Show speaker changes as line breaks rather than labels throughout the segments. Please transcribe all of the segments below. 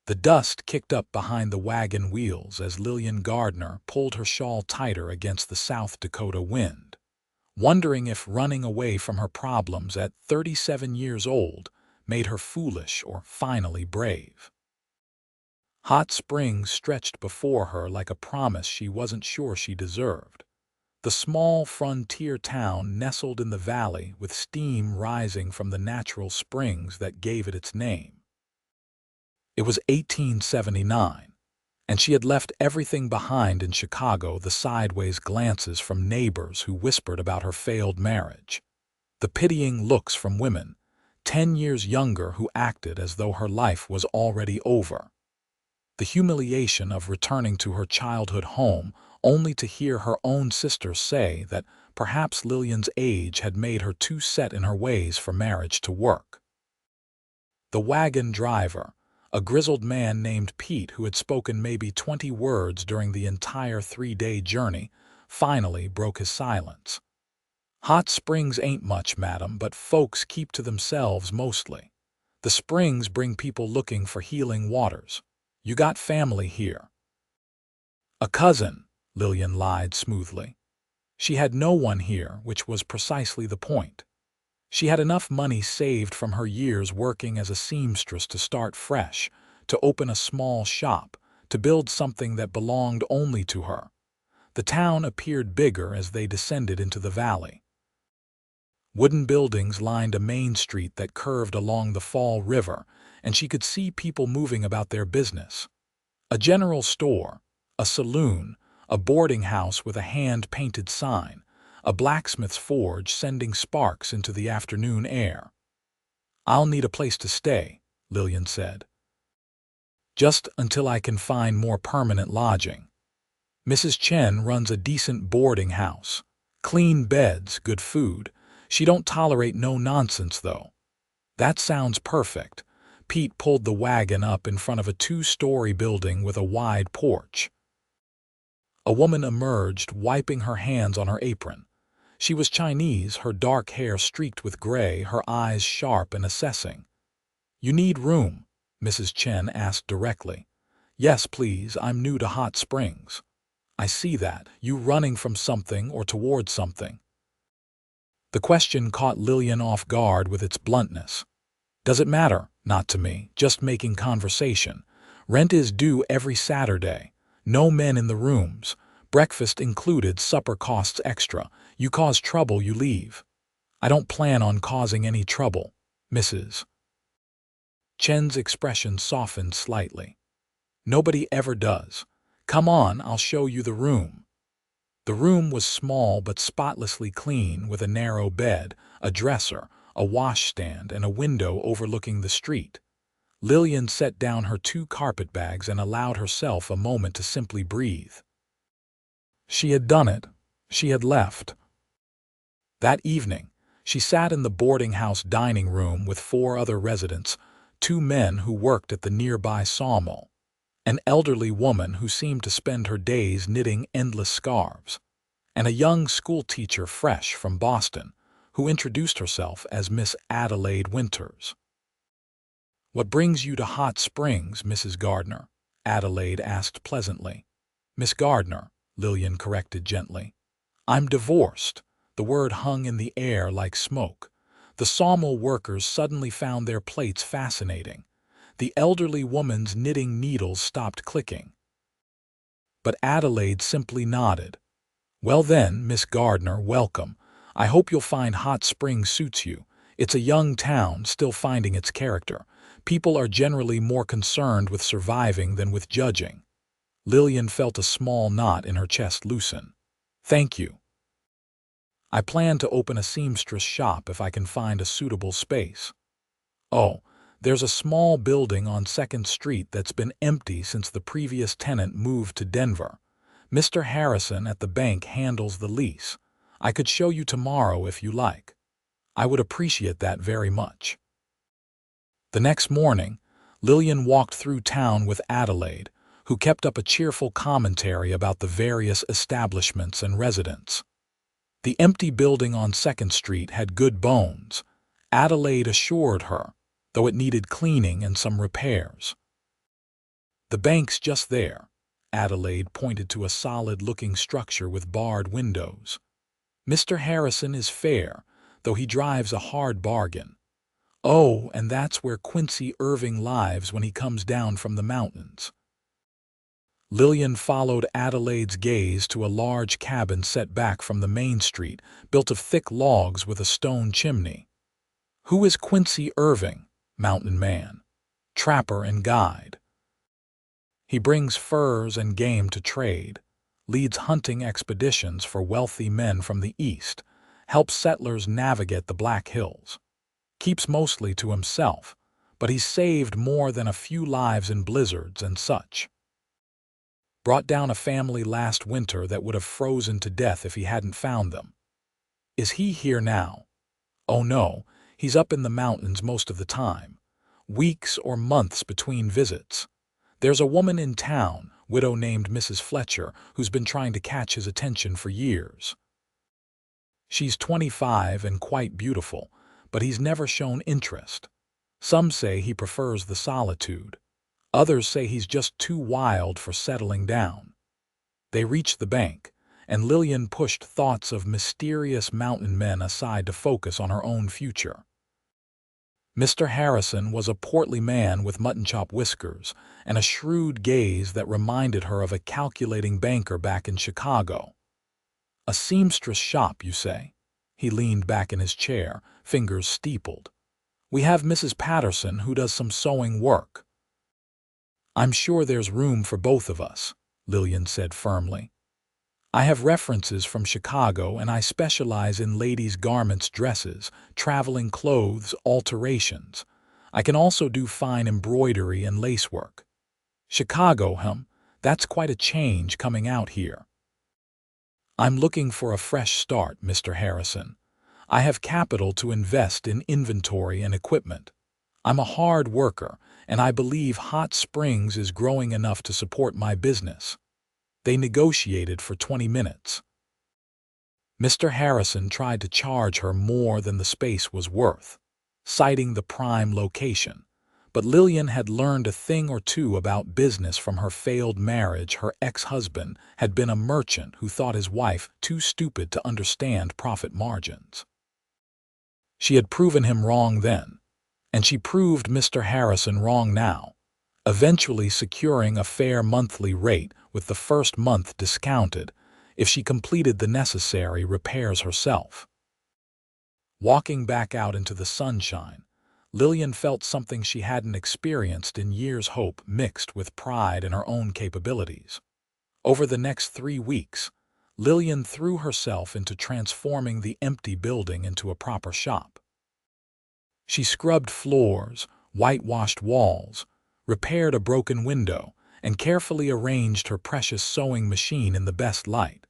The dust kicked up behind the wagon wheels as Lillian Gardner pulled her shawl tighter against the South Dakota wind, wondering if running away from her problems at 37 years old made her foolish or finally brave. Hot Springs stretched before her like a promise she wasn't sure she deserved. The small frontier town nestled in the valley with steam rising from the natural springs that gave it its name. It was 1879, and she had left everything behind in Chicago, the sideways glances from neighbors who whispered about her failed marriage, the pitying looks from women, 10 years younger, who acted as though her life was already over, the humiliation of returning to her childhood home only to hear her own sister say that perhaps Lillian's age had made her too set in her ways for marriage to work. The wagon driver, a grizzled man named Pete who had spoken maybe 20 words during the entire 3-day journey, finally broke his silence. "Hot Springs ain't much, madam, but folks keep to themselves mostly. The springs bring people looking for healing waters. You got family here?" "A cousin," Lillian lied smoothly. She had no one here, which was precisely the point. She had enough money saved from her years working as a seamstress to start fresh, to open a small shop, to build something that belonged only to her. The town appeared bigger as they descended into the valley. Wooden buildings lined a main street that curved along the Fall River, and she could see people moving about their business. A general store, a saloon, a boarding house with a hand-painted sign, a blacksmith's forge sending sparks into the afternoon air. "I'll need a place to stay," Lillian said. "Just until I can find more permanent lodging. Mrs. Chen runs a decent boarding house. Clean beds, good food. She don't tolerate no nonsense, though." "That sounds perfect." Pete pulled the wagon up in front of a 2-story building with a wide porch. A woman emerged, wiping her hands on her apron. She was Chinese, her dark hair streaked with gray, her eyes sharp and assessing. "You need room?" Mrs. Chen asked directly. "Yes, please. I'm new to Hot Springs." "I see that. You running from something or towards something?" The question caught Lillian off guard with its bluntness. "Does it matter?" "Not to me. Just making conversation. Rent is due every Saturday. No men in the rooms. Breakfast included, supper costs extra. You cause trouble, you leave." "I don't plan on causing any trouble, Mrs." Chen's expression softened slightly. "Nobody ever does. Come on, I'll show you the room." The room was small but spotlessly clean, with a narrow bed, a dresser, a washstand, and a window overlooking the street. Lillian set down her 2 carpetbags and allowed herself a moment to simply breathe. She had done it. She had left. That evening, she sat in the boarding house dining room with 4 other residents, 2 men who worked at the nearby sawmill, an elderly woman who seemed to spend her days knitting endless scarves, and a young schoolteacher fresh from Boston, who introduced herself as Miss Adelaide Winters. "What brings you to Hot Springs, Mrs. Gardner?" Adelaide asked pleasantly. "Miss Gardner," Lillian corrected gently. "I'm divorced." The word hung in the air like smoke. The sawmill workers suddenly found their plates fascinating. The elderly woman's knitting needles stopped clicking. But Adelaide simply nodded. "Well then, Miss Gardner, welcome. I hope you'll find Hot Springs suits you. It's a young town, still finding its character. People are generally more concerned with surviving than with judging." Lillian felt a small knot in her chest loosen. "Thank you. I plan to open a seamstress shop if I can find a suitable space." "Oh, there's a small building on 2nd Street that's been empty since the previous tenant moved to Denver. Mr. Harrison at the bank handles the lease. I could show you tomorrow if you like." "I would appreciate that very much." The next morning, Lillian walked through town with Adelaide, who kept up a cheerful commentary about the various establishments and residents. The empty building on 2nd Street had good bones, Adelaide assured her, though it needed cleaning and some repairs. "The bank's just there." Adelaide pointed to a solid-looking structure with barred windows. "Mr. Harrison is fair, though he drives a hard bargain." "Oh, and that's where Quincy Irving lives when he comes down from the mountains." Lillian followed Adelaide's gaze to a large cabin set back from the main street, built of thick logs with a stone chimney. "Who is Quincy Irving?" "Mountain man. Trapper and guide. He brings furs and game to trade, leads hunting expeditions for wealthy men from the east, helps settlers navigate the Black Hills. Keeps mostly to himself, but he's saved more than a few lives in blizzards and such. Brought down a family last winter that would have frozen to death if he hadn't found them." "Is he here now?" "Oh no, he's up in the mountains most of the time. Weeks or months between visits. There's a woman in town, widow named Mrs. Fletcher, who's been trying to catch his attention for years. She's 25 and quite beautiful, but he's never shown interest. Some say he prefers the solitude. Others say he's just too wild for settling down." They reached the bank, and Lillian pushed thoughts of mysterious mountain men aside to focus on her own future. Mr. Harrison was a portly man with mutton-chop whiskers and a shrewd gaze that reminded her of a calculating banker back in Chicago. "A seamstress shop, you say?" He leaned back in his chair, fingers steepled. "We have Mrs. Patterson, who does some sewing work." "I'm sure there's room for both of us," Lillian said firmly. "I have references from Chicago, and I specialize in ladies' garments, dresses, traveling clothes, alterations. I can also do fine embroidery and lacework." "Chicago, That's quite a change coming out here." "I'm looking for a fresh start, Mr. Harrison. I have capital to invest in inventory and equipment. I'm a hard worker, and I believe Hot Springs is growing enough to support my business." They negotiated for 20 minutes. Mr. Harrison tried to charge her more than the space was worth, citing the prime location. But Lillian had learned a thing or two about business from her failed marriage. Her ex-husband had been a merchant who thought his wife too stupid to understand profit margins. She had proven him wrong then, and she proved Mr. Harrison wrong now, eventually securing a fair monthly rate with the first month discounted if she completed the necessary repairs herself. Walking back out into the sunshine, Lillian felt something she hadn't experienced in years: hope mixed with pride in her own capabilities. Over the next 3 weeks, Lillian threw herself into transforming the empty building into a proper shop. She scrubbed floors, whitewashed walls, repaired a broken window, and carefully arranged her precious sewing machine in the best light.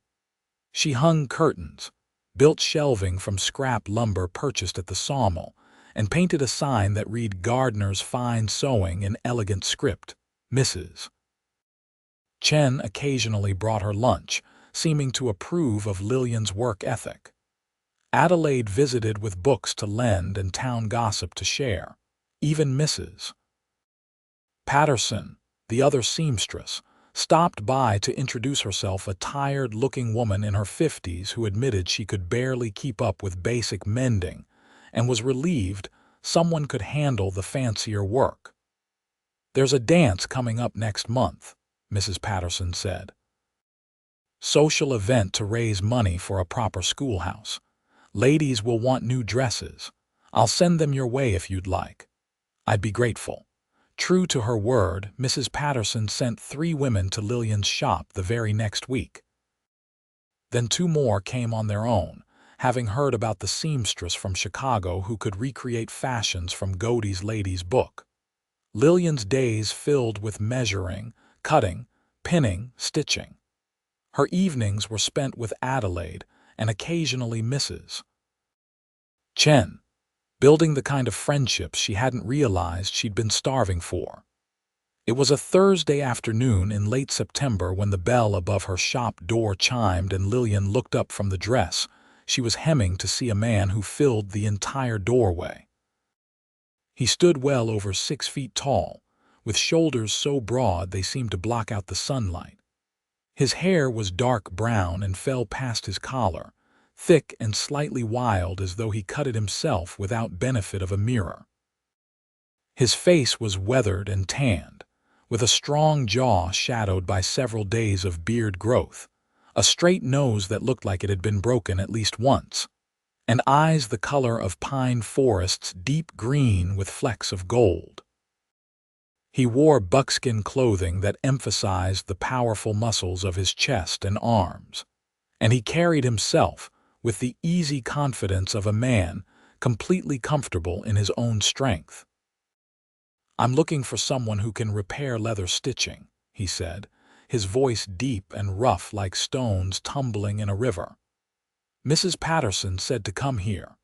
She hung curtains, built shelving from scrap lumber purchased at the sawmill, and painted a sign that read "Gardner's Fine Sewing" in elegant script. Mrs. Chen occasionally brought her lunch, seeming to approve of Lillian's work ethic. Adelaide visited with books to lend and town gossip to share. Even Mrs. Patterson, the other seamstress, stopped by to introduce herself, a tired-looking woman in her 50s who admitted she could barely keep up with basic mending and was relieved someone could handle the fancier work. "There's a dance coming up next month," Mrs. Patterson said. "Social event to raise money for a proper schoolhouse. Ladies will want new dresses. I'll send them your way if you'd like." "I'd be grateful." True to her word, Mrs. Patterson sent 3 women to Lillian's shop the very next week. Then 2 more came on their own, having heard about the seamstress from Chicago who could recreate fashions from Godey's ladies' book. Lillian's days filled with measuring, cutting, pinning, stitching. Her evenings were spent with Adelaide and occasionally Mrs. Chen, building the kind of friendships she hadn't realized she'd been starving for. It was a Thursday afternoon in late September when the bell above her shop door chimed and Lillian looked up from the dress she was hemming to see a man who filled the entire doorway. He stood well over 6 feet tall, with shoulders so broad they seemed to block out the sunlight. His hair was dark brown and fell past his collar, thick and slightly wild as though he cut it himself without benefit of a mirror. His face was weathered and tanned, with a strong jaw shadowed by several days of beard growth, a straight nose that looked like it had been broken at least once, and eyes the color of pine forests, deep green with flecks of gold. He wore buckskin clothing that emphasized the powerful muscles of his chest and arms, and he carried himself with the easy confidence of a man completely comfortable in his own strength. "I'm looking for someone who can repair leather stitching," he said, his voice deep and rough like stones tumbling in a river. "Mrs. Patterson said to come here."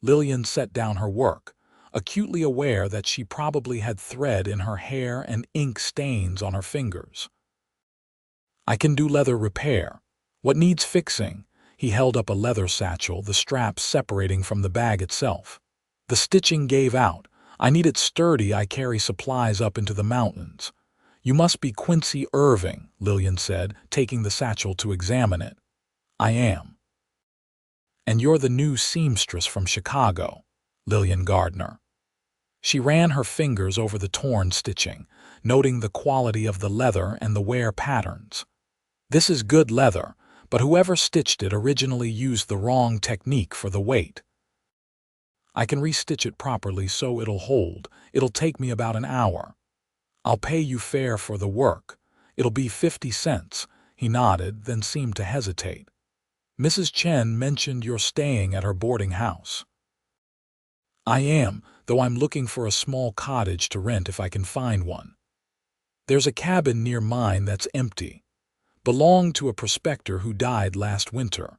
Lillian set down her work, acutely aware that she probably had thread in her hair and ink stains on her fingers. "I can do leather repair. What needs fixing?" He held up a leather satchel, the straps separating from the bag itself. "The stitching gave out. I need it sturdy. I carry supplies up into the mountains." "You must be Quincy Irving," Lillian said, taking the satchel to examine it. "I am." "And you're the new seamstress from Chicago, Lillian Gardner." She ran her fingers over the torn stitching, noting the quality of the leather and the wear patterns. "This is good leather, but whoever stitched it originally used the wrong technique for the weight. I can restitch it properly so it'll hold. It'll take me about an hour. I'll pay you fair for the work. It'll be 50 cents. He nodded, then seemed to hesitate. "Mrs. Chen mentioned you're staying at her boarding house." "I am, though I'm looking for a small cottage to rent if I can find one. There's a cabin near mine that's empty. Belonged to a prospector who died last winter.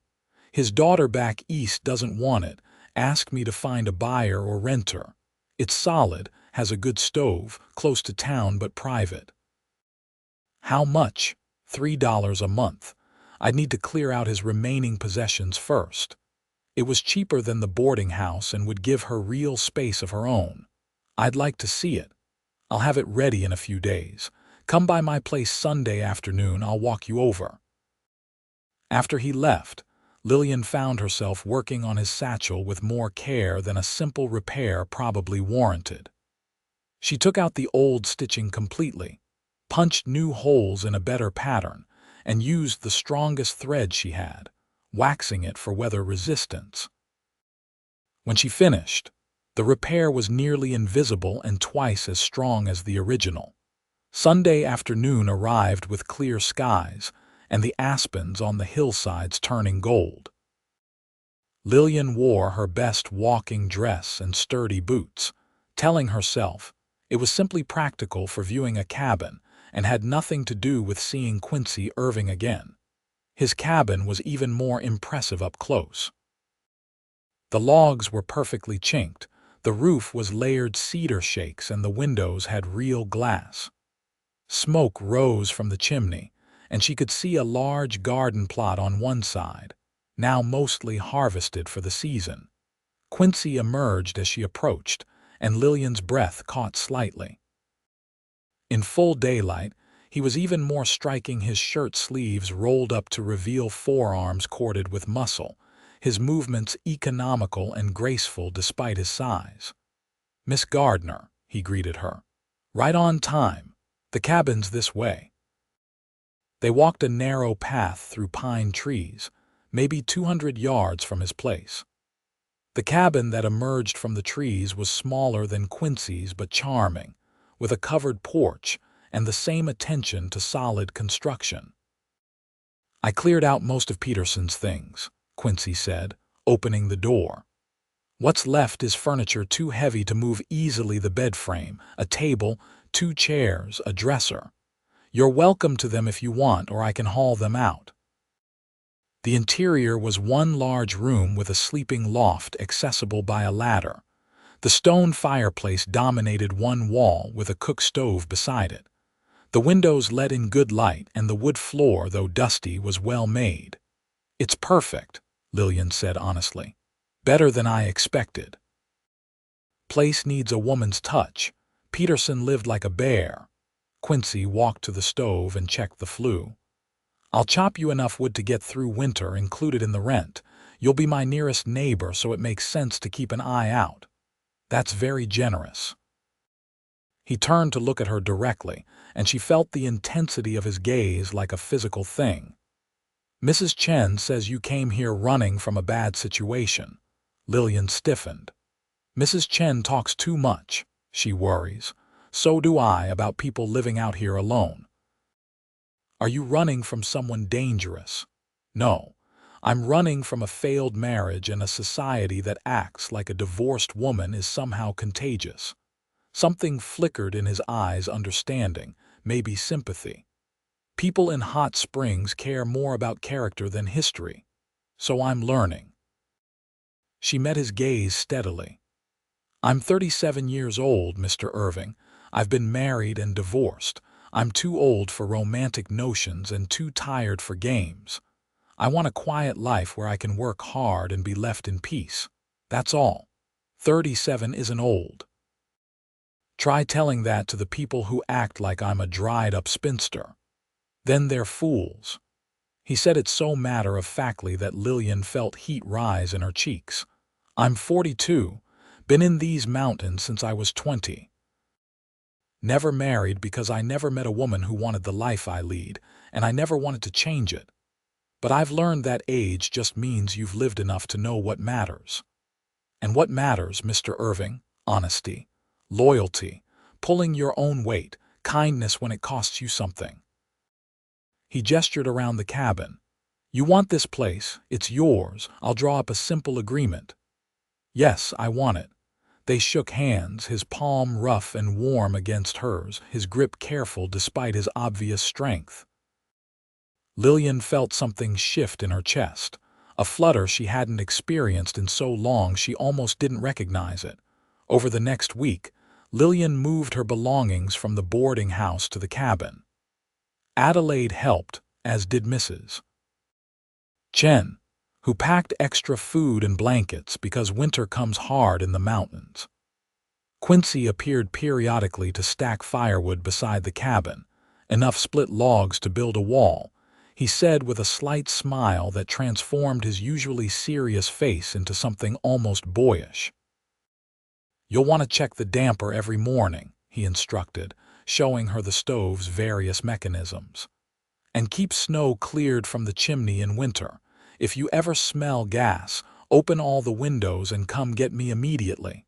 His daughter back east doesn't want it, asked me to find a buyer or renter. It's solid, has a good stove, close to town but private." "How much?" $3 a month. I'd need to clear out his remaining possessions first. It was cheaper than the boarding house and would give her real space of her own. "I'd like to see it. I'll have it ready in a few days. Come by my place Sunday afternoon, I'll walk you over." After he left, Lillian found herself working on his satchel with more care than a simple repair probably warranted. She took out the old stitching completely, punched new holes in a better pattern, and used the strongest thread she had, waxing it for weather resistance. When she finished, the repair was nearly invisible and twice as strong as the original. Sunday afternoon arrived with clear skies and the aspens on the hillsides turning gold. Lillian wore her best walking dress and sturdy boots, telling herself it was simply practical for viewing a cabin and had nothing to do with seeing Quincy Irving again. His cabin was even more impressive up close. The logs were perfectly chinked, the roof was layered cedar shakes, and the windows had real glass. Smoke rose from the chimney, and she could see a large garden plot on one side, now mostly harvested for the season. Quincy emerged as she approached, and Lillian's breath caught slightly. In full daylight, he was even more striking, his shirt sleeves rolled up to reveal forearms corded with muscle, his movements economical and graceful despite his size. "Miss Gardner," he greeted her. "Right on time. The cabin's this way." They walked a narrow path through pine trees, maybe 200 yards from his place. The cabin that emerged from the trees was smaller than Quincy's but charming, with a covered porch and the same attention to solid construction. "I cleared out most of Peterson's things," Quincy said, opening the door. "What's left is furniture too heavy to move easily: the bed frame, a table, 2 chairs, a dresser. You're welcome to them if you want, or I can haul them out." The interior was one large room with a sleeping loft accessible by a ladder. The stone fireplace dominated one wall with a cook stove beside it. The windows let in good light, and the wood floor, though dusty, was well made. "It's perfect," Lillian said honestly. "Better than I expected." "Place needs a woman's touch," Peterson lived like a bear. Quincy walked to the stove and checked the flue. I'll chop you enough wood to get through winter, included in the rent. You'll be my nearest neighbor, so it makes sense to keep an eye out. That's very generous. He turned to look at her directly, and she felt the intensity of his gaze like a physical thing. Mrs. Chen says you came here running from a bad situation. Lillian stiffened. Mrs. Chen talks too much, she worries. So do I about people living out here alone. Are you running from someone dangerous? No. I'm running from a failed marriage and a society that acts like a divorced woman is somehow contagious. Something flickered in his eyes, understanding, maybe sympathy. People in Hot Springs care more about character than history. So I'm learning. She met his gaze steadily. I'm 37 years old, Mr. Irving. I've been married and divorced. I'm too old for romantic notions and too tired for games. I want a quiet life where I can work hard and be left in peace. That's all. 37 isn't old. Try telling that to the people who act like I'm a dried-up spinster. Then they're fools. He said it so matter-of-factly that Lillian felt heat rise in her cheeks. I'm 42, been in these mountains since I was 20. Never married because I never met a woman who wanted the life I lead, and I never wanted to change it. But I've learned that age just means you've lived enough to know what matters. And what matters, Mr. Irving? Honesty, loyalty, pulling your own weight, kindness when it costs you something. He gestured around the cabin. You want this place, it's yours. I'll draw up a simple agreement. Yes, I want it. They shook hands, his palm rough and warm against hers, his grip careful despite his obvious strength. Lillian felt something shift in her chest, a flutter she hadn't experienced in so long she almost didn't recognize it. Over the next week, Lillian moved her belongings from the boarding house to the cabin. Adelaide helped, as did Mrs. Chen, who packed extra food and blankets because winter comes hard in the mountains. Quincy appeared periodically to stack firewood beside the cabin, enough split logs to build a wall, he said with a slight smile that transformed his usually serious face into something almost boyish. You'll want to check the damper every morning, he instructed, showing her the stove's various mechanisms. And keep snow cleared from the chimney in winter. If you ever smell gas, open all the windows and come get me immediately.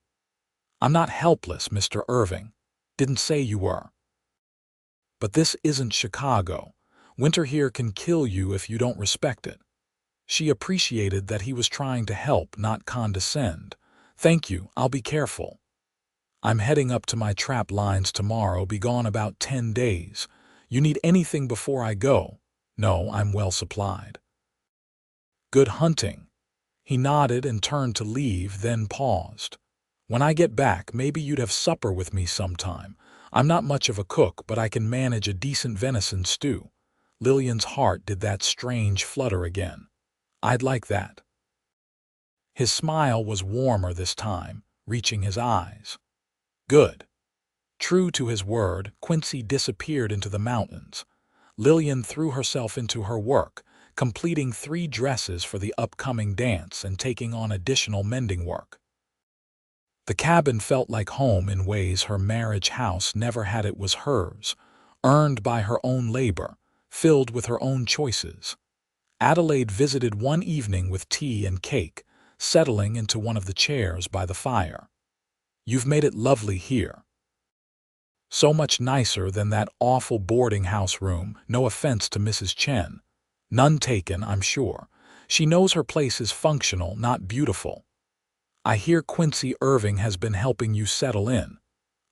I'm not helpless, Mr. Irving. Didn't say you were. But this isn't Chicago. Winter here can kill you if you don't respect it. She appreciated that he was trying to help, not condescend. Thank you, I'll be careful. I'm heading up to my trap lines tomorrow, be gone about 10 days. You need anything before I go? No, I'm well supplied. Good hunting. He nodded and turned to leave, then paused. When I get back, maybe you'd have supper with me sometime. I'm not much of a cook, but I can manage a decent venison stew. Lillian's heart did that strange flutter again. I'd like that. His smile was warmer this time, reaching his eyes. Good. True to his word, Quincy disappeared into the mountains. Lillian threw herself into her work, completing 3 dresses for the upcoming dance and taking on additional mending work. The cabin felt like home in ways her marriage house never had. It was hers, earned by her own labor, filled with her own choices. Adelaide visited one evening with tea and cake, settling into one of the chairs by the fire. You've made it lovely here. So much nicer than that awful boarding house room, no offense to Mrs. Chen. None taken, I'm sure. She knows her place is functional, not beautiful. I hear Quincy Irving has been helping you settle in.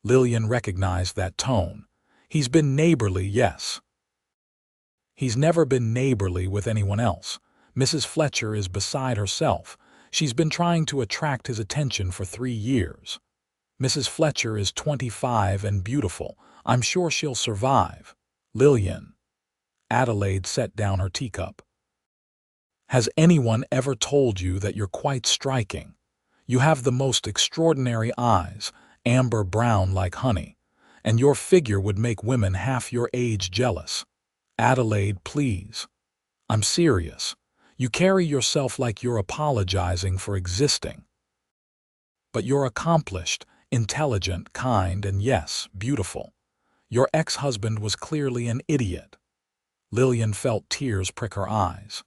Lillian recognized that tone. He's been neighborly, yes. He's never been neighborly with anyone else. Mrs. Fletcher is beside herself. She's been trying to attract his attention for 3 years. Mrs. Fletcher is 25 and beautiful. I'm sure she'll survive. Lillian. Adelaide set down her teacup. Has anyone ever told you that you're quite striking? You have the most extraordinary eyes, amber brown like honey, And your figure would make women half your age jealous. Adelaide, please. I'm serious. You carry yourself like you're apologizing for existing. But you're accomplished, intelligent, kind, and yes, beautiful. Your ex-husband was clearly an idiot. Lillian felt tears prick her eyes.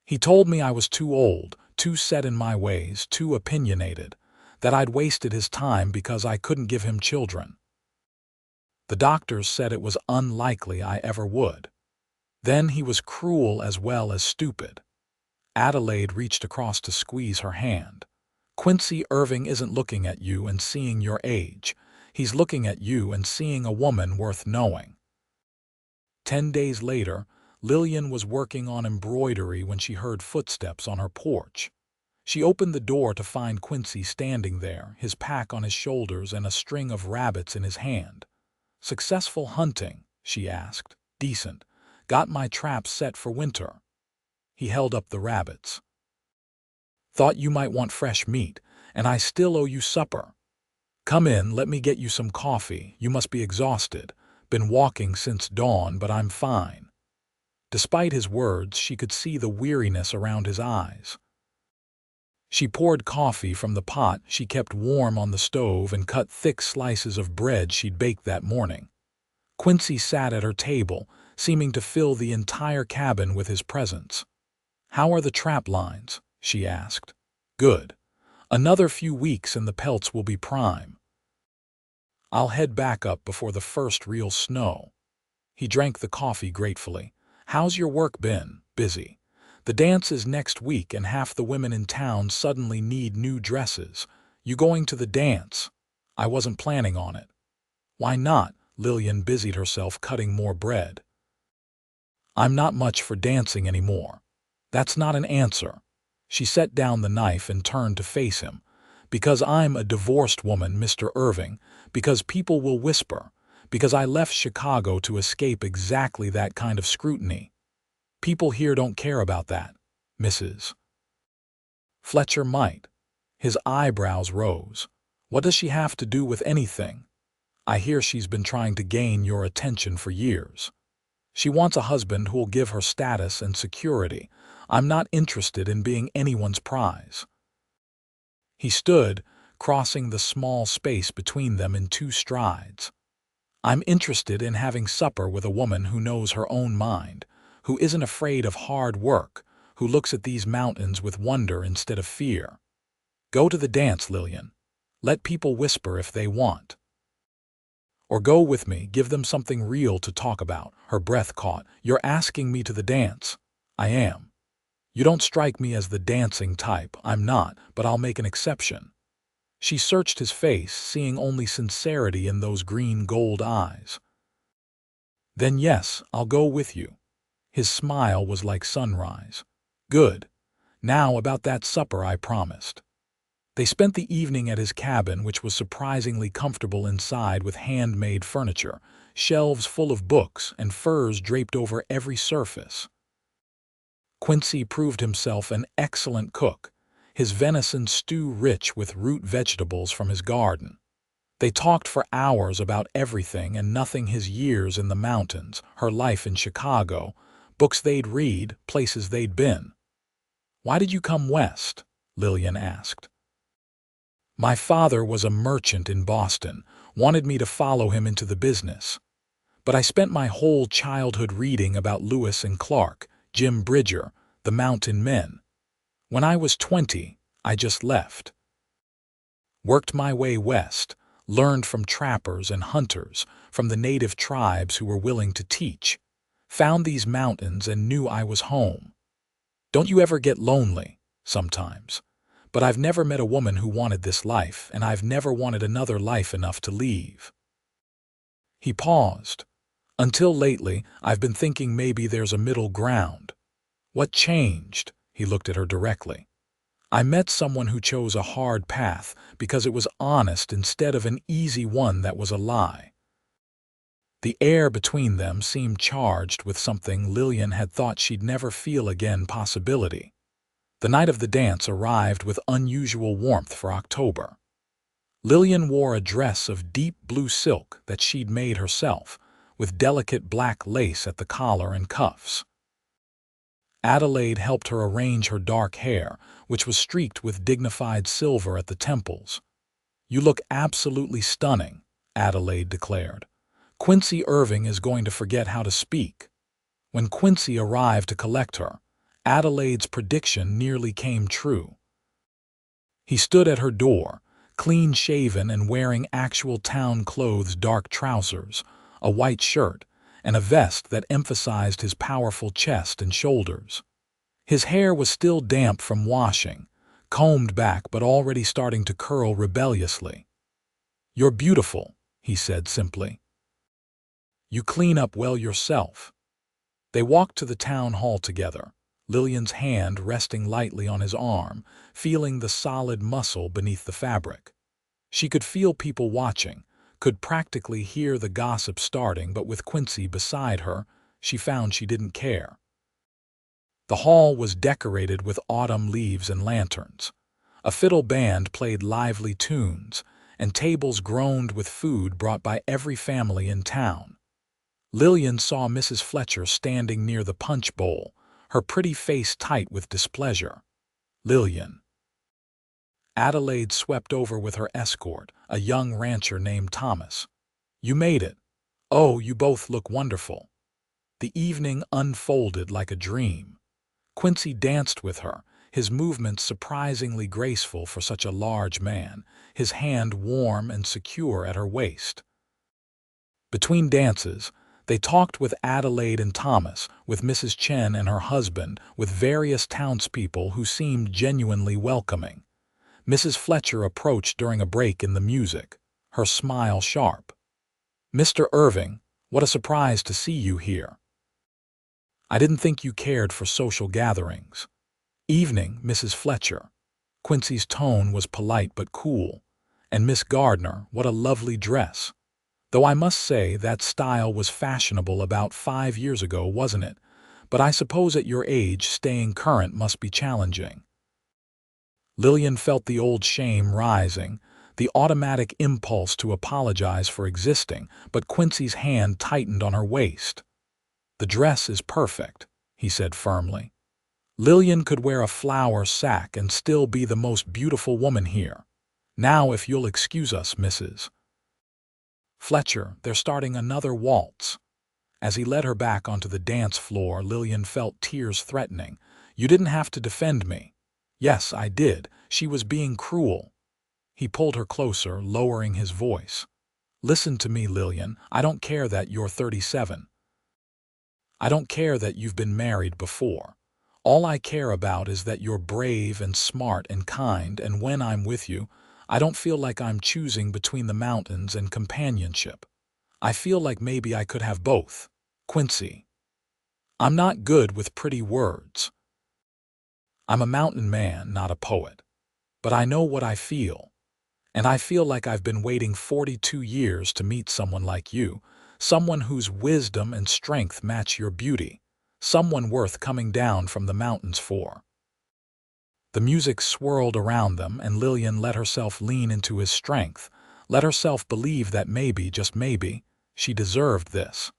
He told me I was too old, too set in my ways, too opinionated, that I'd wasted his time because I couldn't give him children. The doctors said it was unlikely I ever would. Then he was cruel as well as stupid. Adelaide reached across to squeeze her hand. Quincy Irving isn't looking at you and seeing your age. He's looking at you and seeing a woman worth knowing. 10 days later, Lillian was working on embroidery when she heard footsteps on her porch. She opened the door to find Quincy standing there, his pack on his shoulders and a string of rabbits in his hand. "Successful hunting?" she asked. "Decent. Got my traps set for winter." He held up the rabbits. "Thought you might want fresh meat, and I still owe you supper. Come in, let me get you some coffee. You must be exhausted. Been walking since dawn, but I'm fine." Despite his words, she could see the weariness around his eyes. She poured coffee from the pot she kept warm on the stove and cut thick slices of bread she'd baked that morning. Quincy sat at her table, seeming to fill the entire cabin with his presence. "How are the trap lines?" she asked. "Good. Another few weeks and the pelts will be prime. I'll head back up before the first real snow." He drank the coffee gratefully. "How's your work been?" "Busy. The dance is next week and half the women in town suddenly need new dresses. You going to the dance?" "I wasn't planning on it." "Why not?" Lillian busied herself cutting more bread. "I'm not much for dancing anymore." "That's not an answer." She set down the knife and turned to face him. "Because I'm a divorced woman, Mr. Irving. Because people will whisper. Because I left Chicago to escape exactly that kind of scrutiny. People here don't care about that, Mrs. Fletcher might." His eyebrows rose. "What does she have to do with anything?" "I hear she's been trying to gain your attention for years. She wants a husband who'll give her status and security. I'm not interested in being anyone's prize." He stood, crossing the small space between them in 2 strides. "I'm interested in having supper with a woman who knows her own mind, who isn't afraid of hard work, who looks at these mountains with wonder instead of fear. Go to the dance, Lillian. Let people whisper if they want. Or go with me, give them something real to talk about." Her breath caught. "You're asking me to the dance?" "I am. You don't strike me as the dancing type. I'm not, but I'll make an exception." She searched his face, seeing only sincerity in those green-gold eyes. "Then yes, I'll go with you." His smile was like sunrise. "Good. Now about that supper I promised." They spent the evening at his cabin, which was surprisingly comfortable inside with handmade furniture, shelves full of books, and furs draped over every surface. Quincy proved himself an excellent cook, his venison stew rich with root vegetables from his garden. They talked for hours about everything and nothing: his years in the mountains, her life in Chicago, books they'd read, places they'd been. "Why did you come west?" Lillian asked. "My father was a merchant in Boston, wanted me to follow him into the business. But I spent my whole childhood reading about Lewis and Clark, Jim Bridger, the mountain men. When I was 20, I just left. Worked my way west, learned from trappers and hunters, from the native tribes who were willing to teach. Found these mountains and knew I was home. Don't you ever get lonely?" "Sometimes. But I've never met a woman who wanted this life, and I've never wanted another life enough to leave." He paused. "Until lately, I've been thinking maybe there's a middle ground." "What changed?" He looked at her directly. "I met someone who chose a hard path because it was honest instead of an easy one that was a lie." The air between them seemed charged with something Lillian had thought she'd never feel again: possibility. The night of the dance arrived with unusual warmth for October. Lillian wore a dress of deep blue silk that she'd made herself, with delicate black lace at the collar and cuffs. Adelaide helped her arrange her dark hair, which was streaked with dignified silver at the temples. "You look absolutely stunning," Adelaide declared. "Quincy Irving is going to forget how to speak." When Quincy arrived to collect her, Adelaide's prediction nearly came true. He stood at her door, clean-shaven and wearing actual town clothes, dark trousers, a white shirt, and a vest that emphasized his powerful chest and shoulders. His hair was still damp from washing, combed back but already starting to curl rebelliously. "You're beautiful," he said simply. "You clean up well yourself." They walked to the town hall together, Lillian's hand resting lightly on his arm, feeling the solid muscle beneath the fabric. She could feel people watching, could practically hear the gossip starting, but with Quincy beside her, she found she didn't care. The hall was decorated with autumn leaves and lanterns. A fiddle band played lively tunes, and tables groaned with food brought by every family in town. Lillian saw Mrs. Fletcher standing near the punch bowl, her pretty face tight with displeasure. "Lillian." Adelaide swept over with her escort, a young rancher named Thomas. "You made it. Oh, you both look wonderful." The evening unfolded like a dream. Quincy danced with her, his movements surprisingly graceful for such a large man, his hand warm and secure at her waist. Between dances, they talked with Adelaide and Thomas, with Mrs. Chen and her husband, with various townspeople who seemed genuinely welcoming. Mrs. Fletcher approached during a break in the music, her smile sharp. "Mr. Irving, what a surprise to see you here. I didn't think you cared for social gatherings." "Evening, Mrs. Fletcher." Quincy's tone was polite but cool. "And Miss Gardner, what a lovely dress. Though I must say that style was fashionable about 5 years ago, wasn't it? But I suppose at your age staying current must be challenging." Lillian felt the old shame rising, the automatic impulse to apologize for existing, but Quincy's hand tightened on her waist. "The dress is perfect," he said firmly. "Lillian could wear a flower sack and still be the most beautiful woman here. Now if you'll excuse us, Mrs. Fletcher, they're starting another waltz." As he led her back onto the dance floor, Lillian felt tears threatening. "You didn't have to defend me." "Yes, I did. She was being cruel." He pulled her closer, lowering his voice. "Listen to me, Lillian. I don't care that you're 37. I don't care that you've been married before. All I care about is that you're brave and smart and kind, and when I'm with you, I don't feel like I'm choosing between the mountains and companionship. I feel like maybe I could have both." "Quincy, I'm not good with pretty words. I'm a mountain man, not a poet. But I know what I feel. And I feel like I've been waiting 42 years to meet someone like you, someone whose wisdom and strength match your beauty, someone worth coming down from the mountains for." The music swirled around them, and Lillian let herself lean into his strength, let herself believe that maybe, just maybe, she deserved this.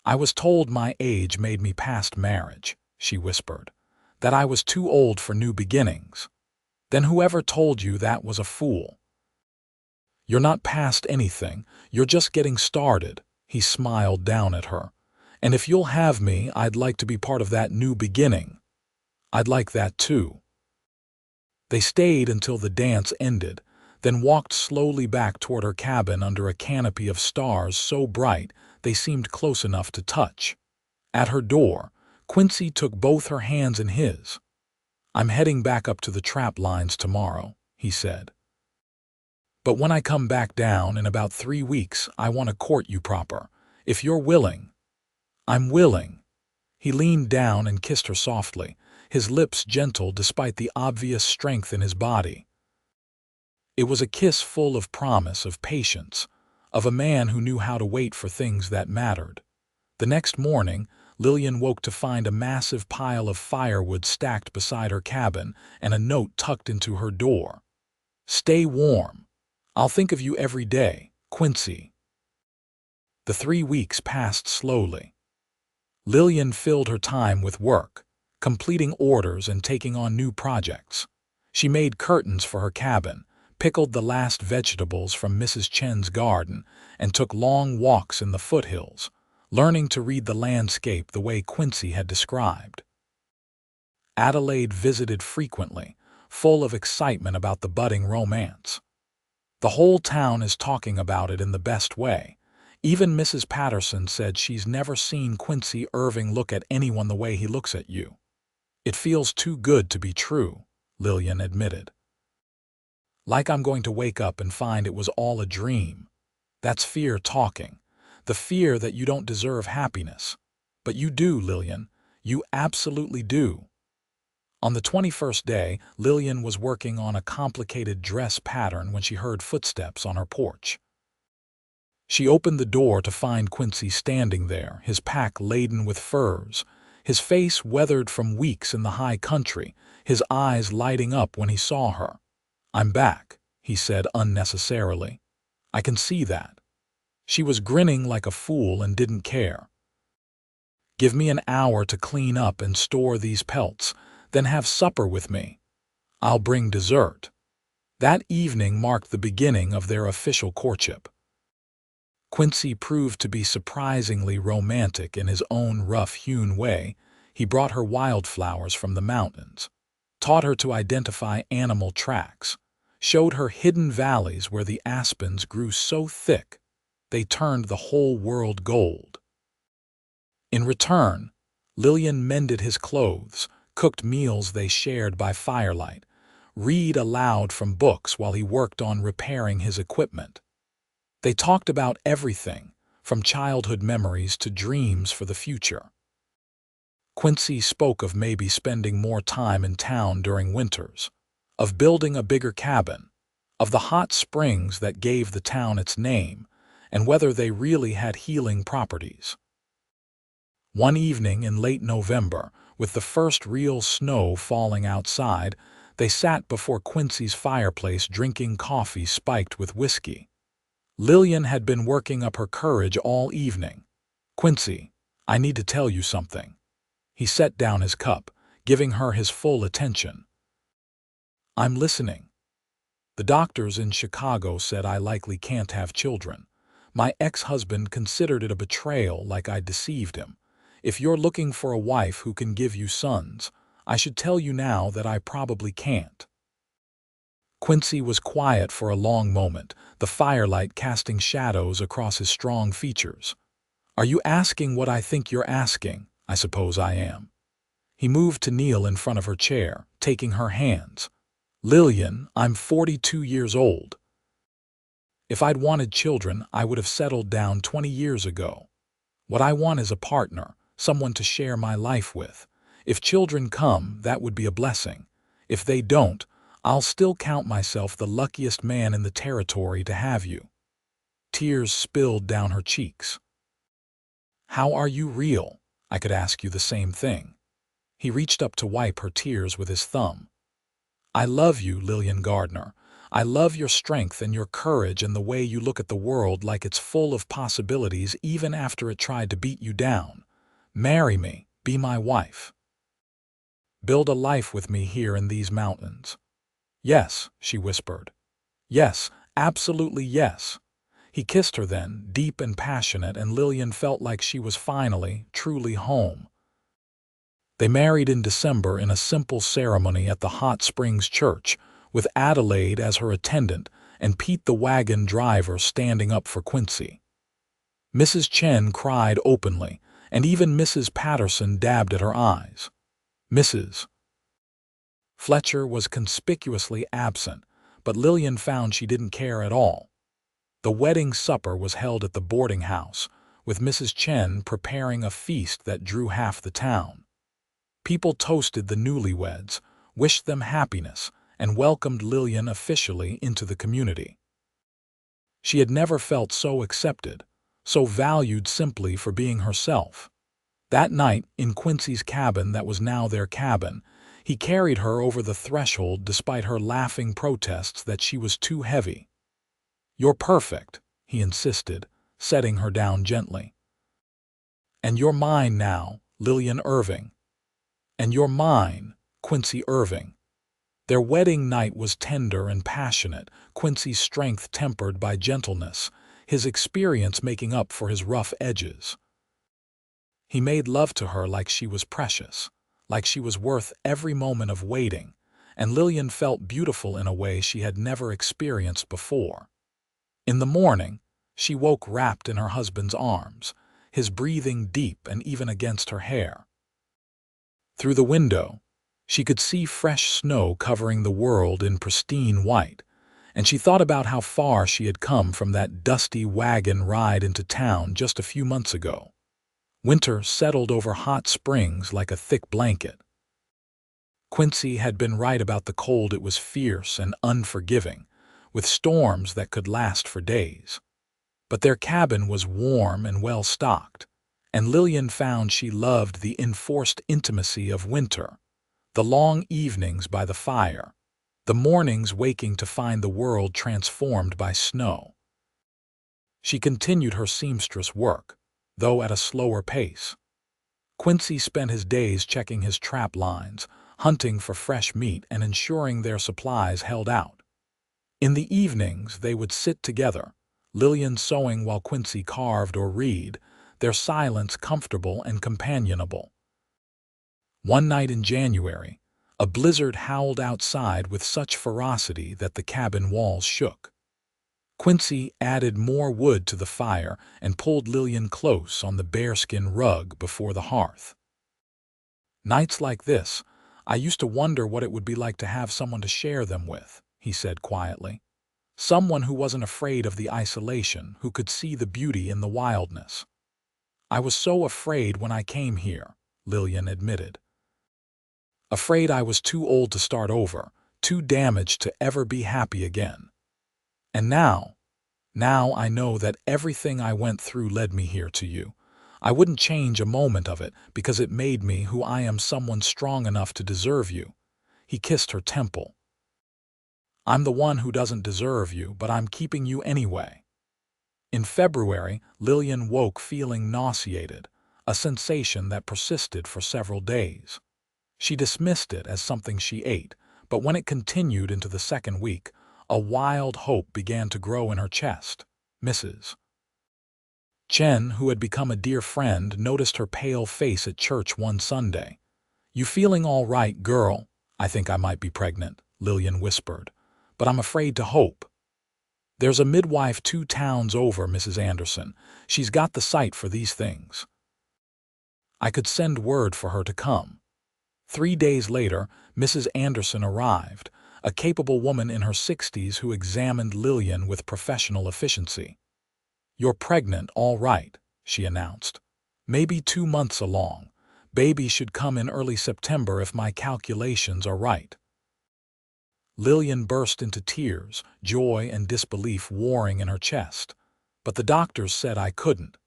"I was told my age made me past marriage," she whispered, "that I was too old for new beginnings. Then whoever told you that was a fool. You're not past anything, you're just getting started." He smiled down at her. "And if you'll have me, I'd like to be part of that new beginning." "I'd like that too." They stayed until the dance ended, then walked slowly back toward her cabin under a canopy of stars so bright they seemed close enough to touch. At her door, Quincy took both her hands in his. "I'm heading back up to the trap lines tomorrow," he said. "But when I come back down in about 3 weeks, I want to court you proper. If you're willing." "I'm willing." He leaned down and kissed her softly, his lips gentle despite the obvious strength in his body. It was a kiss full of promise, of patience, of a man who knew how to wait for things that mattered. The next morning, Lillian woke to find a massive pile of firewood stacked beside her cabin and a note tucked into her door. "Stay warm. I'll think of you every day, Quincy. The 3 weeks passed slowly. Lillian filled her time with work, completing orders and taking on new projects. She made curtains for her cabin, pickled the last vegetables from Mrs. Chen's garden, and took long walks in the foothills, learning to read the landscape the way Quincy had described. Adelaide visited frequently, full of excitement about the budding romance. The whole town is talking about it in the best way. Even Mrs. Patterson said she's never seen Quincy Irving look at anyone the way he looks at you. It feels too good to be true, Lillian admitted. Like I'm going to wake up and find it was all a dream. That's fear talking. The fear that you don't deserve happiness. But you do, Lillian. You absolutely do. On the 21st day, Lillian was working on a complicated dress pattern when she heard footsteps on her porch. She opened the door to find Quincy standing there, his pack laden with furs, his face weathered from weeks in the high country, his eyes lighting up when he saw her. "I'm back," he said unnecessarily. "I can see that." She was grinning like a fool and didn't care. "Give me an hour to clean up and store these pelts, then have supper with me. I'll bring dessert." That evening marked the beginning of their official courtship. Quincy proved to be surprisingly romantic in his own rough-hewn way. He brought her wildflowers from the mountains, taught her to identify animal tracks, showed her hidden valleys where the aspens grew so thick they turned the whole world gold. In return, Lillian mended his clothes, cooked meals they shared by firelight, read aloud from books while he worked on repairing his equipment. They talked about everything, from childhood memories to dreams for the future. Quincy spoke of maybe spending more time in town during winters, of building a bigger cabin, of the hot springs that gave the town its name, and whether they really had healing properties. One evening in late November, with the first real snow falling outside, they sat before Quincy's fireplace drinking coffee spiked with whiskey. Lillian had been working up her courage all evening. "Quincy, I need to tell you something." He set down his cup, giving her his full attention. "I'm listening. The doctors in Chicago said I likely can't have children. My ex-husband considered it a betrayal, like I deceived him. If you're looking for a wife who can give you sons, I should tell you now that I probably can't." Quincy was quiet for a long moment, the firelight casting shadows across his strong features. "Are you asking what I think you're asking? I suppose I am." He moved to kneel in front of her chair, taking her hands. "Lillian, I'm 42 years old. If I'd wanted children, I would have settled down 20 years ago. What I want is a partner, someone to share my life with. If children come, that would be a blessing. If they don't, I'll still count myself the luckiest man in the territory to have you." Tears spilled down her cheeks. "How are you real? I could ask you the same thing." He reached up to wipe her tears with his thumb. "I love you, Lillian Gardner. I love your strength and your courage and the way you look at the world like it's full of possibilities even after it tried to beat you down. Marry me, be my wife. Build a life with me here in these mountains." "Yes," she whispered. "Yes, absolutely yes." He kissed her then, deep and passionate, and Lillian felt like she was finally, truly home. They married in December in a simple ceremony at the Hot Springs Church, with Adelaide as her attendant and Pete the wagon driver standing up for Quincy. Mrs. Chen cried openly, and even Mrs. Patterson dabbed at her eyes. Mrs. Fletcher was conspicuously absent, but Lillian found she didn't care at all. The wedding supper was held at the boarding house, with Mrs. Chen preparing a feast that drew half the town. People toasted the newlyweds, wished them happiness, and welcomed Lillian officially into the community. She had never felt so accepted, so valued simply for being herself. That night, in Quincy's cabin that was now their cabin, he carried her over the threshold despite her laughing protests that she was too heavy. "You're perfect," he insisted, setting her down gently. "And you're mine now, Lillian Irving. And you're mine, Quincy Irving." Their wedding night was tender and passionate, Quincy's strength tempered by gentleness, his experience making up for his rough edges. He made love to her like she was precious, like she was worth every moment of waiting, and Lillian felt beautiful in a way she had never experienced before. In the morning, she woke wrapped in her husband's arms, his breathing deep and even against her hair. Through the window, she could see fresh snow covering the world in pristine white, and she thought about how far she had come from that dusty wagon ride into town just a few months ago. Winter settled over Hot Springs like a thick blanket. Quincy had been right about the cold. It was fierce and unforgiving, with storms that could last for days. But their cabin was warm and well-stocked, and Lillian found she loved the enforced intimacy of winter, the long evenings by the fire, the mornings waking to find the world transformed by snow. She continued her seamstress work, though at a slower pace. Quincy spent his days checking his trap lines, hunting for fresh meat and ensuring their supplies held out. In the evenings, they would sit together, Lillian sewing while Quincy carved or read, their silence comfortable and companionable. One night in January, a blizzard howled outside with such ferocity that the cabin walls shook. Quincy added more wood to the fire and pulled Lillian close on the bearskin rug before the hearth. "Nights like this, I used to wonder what it would be like to have someone to share them with," he said quietly. "Someone who wasn't afraid of the isolation, who could see the beauty in the wildness." "I was so afraid when I came here," Lillian admitted. "Afraid I was too old to start over, too damaged to ever be happy again. And now I know that everything I went through led me here to you. I wouldn't change a moment of it because it made me who I am, someone strong enough to deserve you." He kissed her temple. "I'm the one who doesn't deserve you, but I'm keeping you anyway." In February, Lillian woke feeling nauseated, a sensation that persisted for several days. She dismissed it as something she ate, but when it continued into the second week, a wild hope began to grow in her chest. Mrs. Chen, who had become a dear friend, noticed her pale face at church one Sunday. "You feeling all right, girl?" "I think I might be pregnant," Lillian whispered, "but I'm afraid to hope." "There's a midwife 2 towns over, Mrs. Anderson. She's got the sight for these things. I could send word for her to come." 3 days later, Mrs. Anderson arrived, a capable woman in her 60s who examined Lillian with professional efficiency. "You're pregnant, all right," she announced. "Maybe 2 months along. Baby should come in early September if my calculations are right." Lillian burst into tears, joy and disbelief warring in her chest. "But the doctors said I couldn't."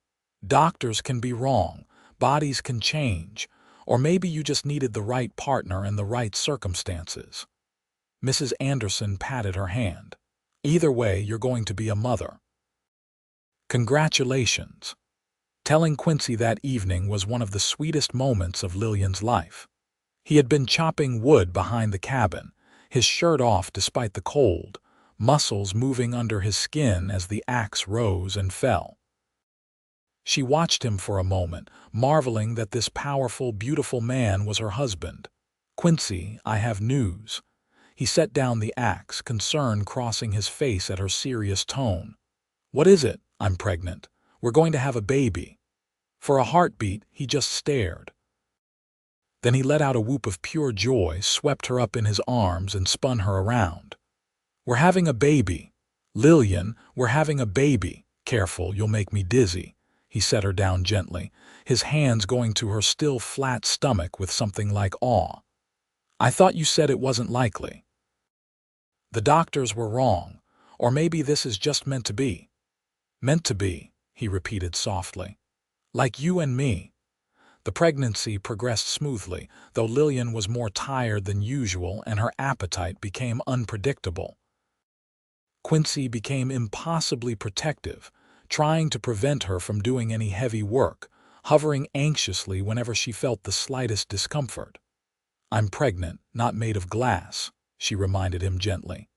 "Doctors can be wrong. Bodies can change. Or maybe you just needed the right partner and the right circumstances." Mrs. Anderson patted her hand. "Either way, you're going to be a mother." "Congratulations." Telling Quincy that evening was one of the sweetest moments of Lillian's life. He had been chopping wood behind the cabin, his shirt off despite the cold, muscles moving under his skin as the axe rose and fell. She watched him for a moment, marveling that this powerful, beautiful man was her husband. "Quincy, I have news." He set down the axe, concern crossing his face at her serious tone. "What is it?" "I'm pregnant. We're going to have a baby." For a heartbeat, he just stared. Then he let out a whoop of pure joy, swept her up in his arms, and spun her around. "We're having a baby. Lillian, we're having a baby. Careful, you'll make me dizzy." He set her down gently, his hands going to her still flat stomach with something like awe. "I thought you said it wasn't likely." "The doctors were wrong. Or maybe this is just meant to be." "Meant to be," he repeated softly. "Like you and me." The pregnancy progressed smoothly, though Lillian was more tired than usual and her appetite became unpredictable. Quincy became impossibly protective, trying to prevent her from doing any heavy work, hovering anxiously whenever she felt the slightest discomfort. "I'm pregnant, not made of glass," she reminded him gently.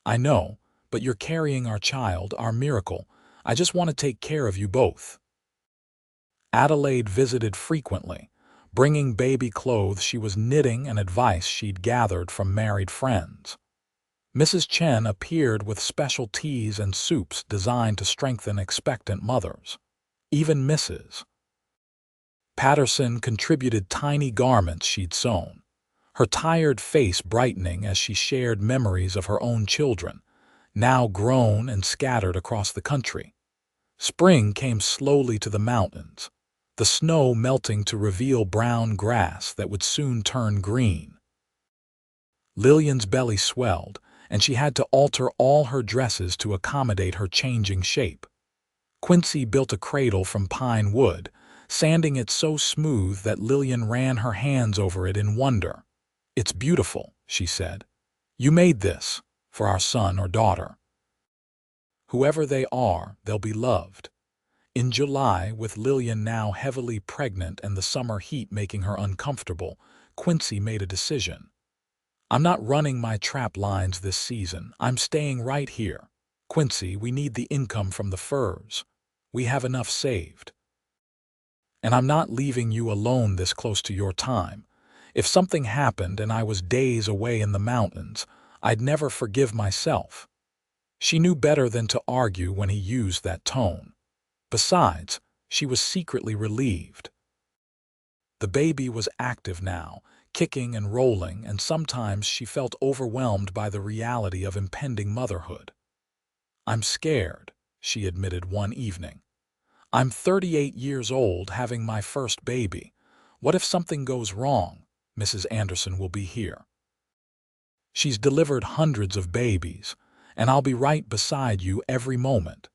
"I know, but you're carrying our child, our miracle. I just want to take care of you both." Adelaide visited frequently, bringing baby clothes she was knitting and advice she'd gathered from married friends. Mrs. Chen appeared with special teas and soups designed to strengthen expectant mothers. Even Mrs. Patterson contributed tiny garments she'd sewn, her tired face brightening as she shared memories of her own children, now grown and scattered across the country. Spring came slowly to the mountains, the snow melting to reveal brown grass that would soon turn green. Lillian's belly swelled, and she had to alter all her dresses to accommodate her changing shape. Quincy built a cradle from pine wood, sanding it so smooth that Lillian ran her hands over it in wonder. "It's beautiful," she said. "You made this for our son or daughter. Whoever they are, they'll be loved." In July, with Lillian now heavily pregnant and the summer heat making her uncomfortable, Quincy made a decision. "I'm not running my trap lines this season. I'm staying right here. Quincy, we need the income from the furs. We have enough saved. And I'm not leaving you alone this close to your time. If something happened and I was days away in the mountains, I'd never forgive myself." She knew better than to argue when he used that tone. Besides, she was secretly relieved. The baby was active now, kicking and rolling, and sometimes she felt overwhelmed by the reality of impending motherhood. "I'm scared," she admitted one evening. "I'm 38 years old, having my first baby. What if something goes wrong? Mrs. Anderson will be here. She's delivered hundreds of babies, and I'll be right beside you every moment."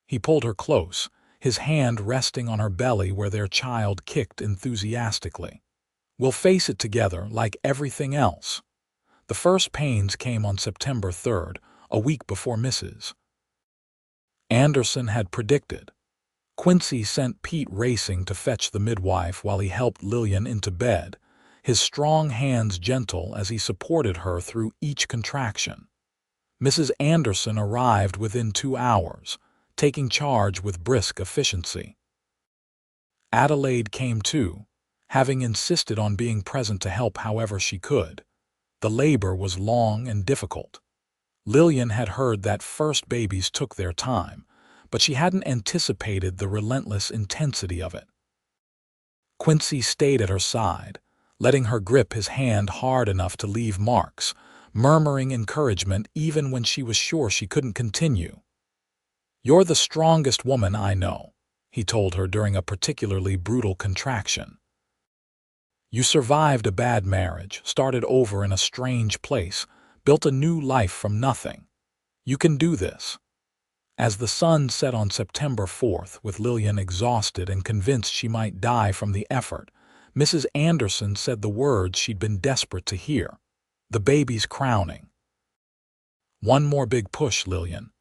He pulled her close, his hand resting on her belly where their child kicked enthusiastically. "We'll face it together like everything else." The first pains came on September 3rd, a week before Mrs. Anderson had predicted. Quincy sent Pete racing to fetch the midwife while he helped Lillian into bed, his strong hands gentle as he supported her through each contraction. Mrs. Anderson arrived within 2 hours, taking charge with brisk efficiency. Adelaide came too, having insisted on being present to help however she could. The labor was long and difficult. Lillian had heard that first babies took their time, but she hadn't anticipated the relentless intensity of it. Quincy stayed at her side, letting her grip his hand hard enough to leave marks, murmuring encouragement even when she was sure she couldn't continue. "You're the strongest woman I know," he told her during a particularly brutal contraction. "You survived a bad marriage, started over in a strange place, built a new life from nothing. You can do this." As the sun set on September 4th, with Lillian exhausted and convinced she might die from the effort, Mrs. Anderson said the words she'd been desperate to hear. "The baby's crowning." "One more big push, Lillian."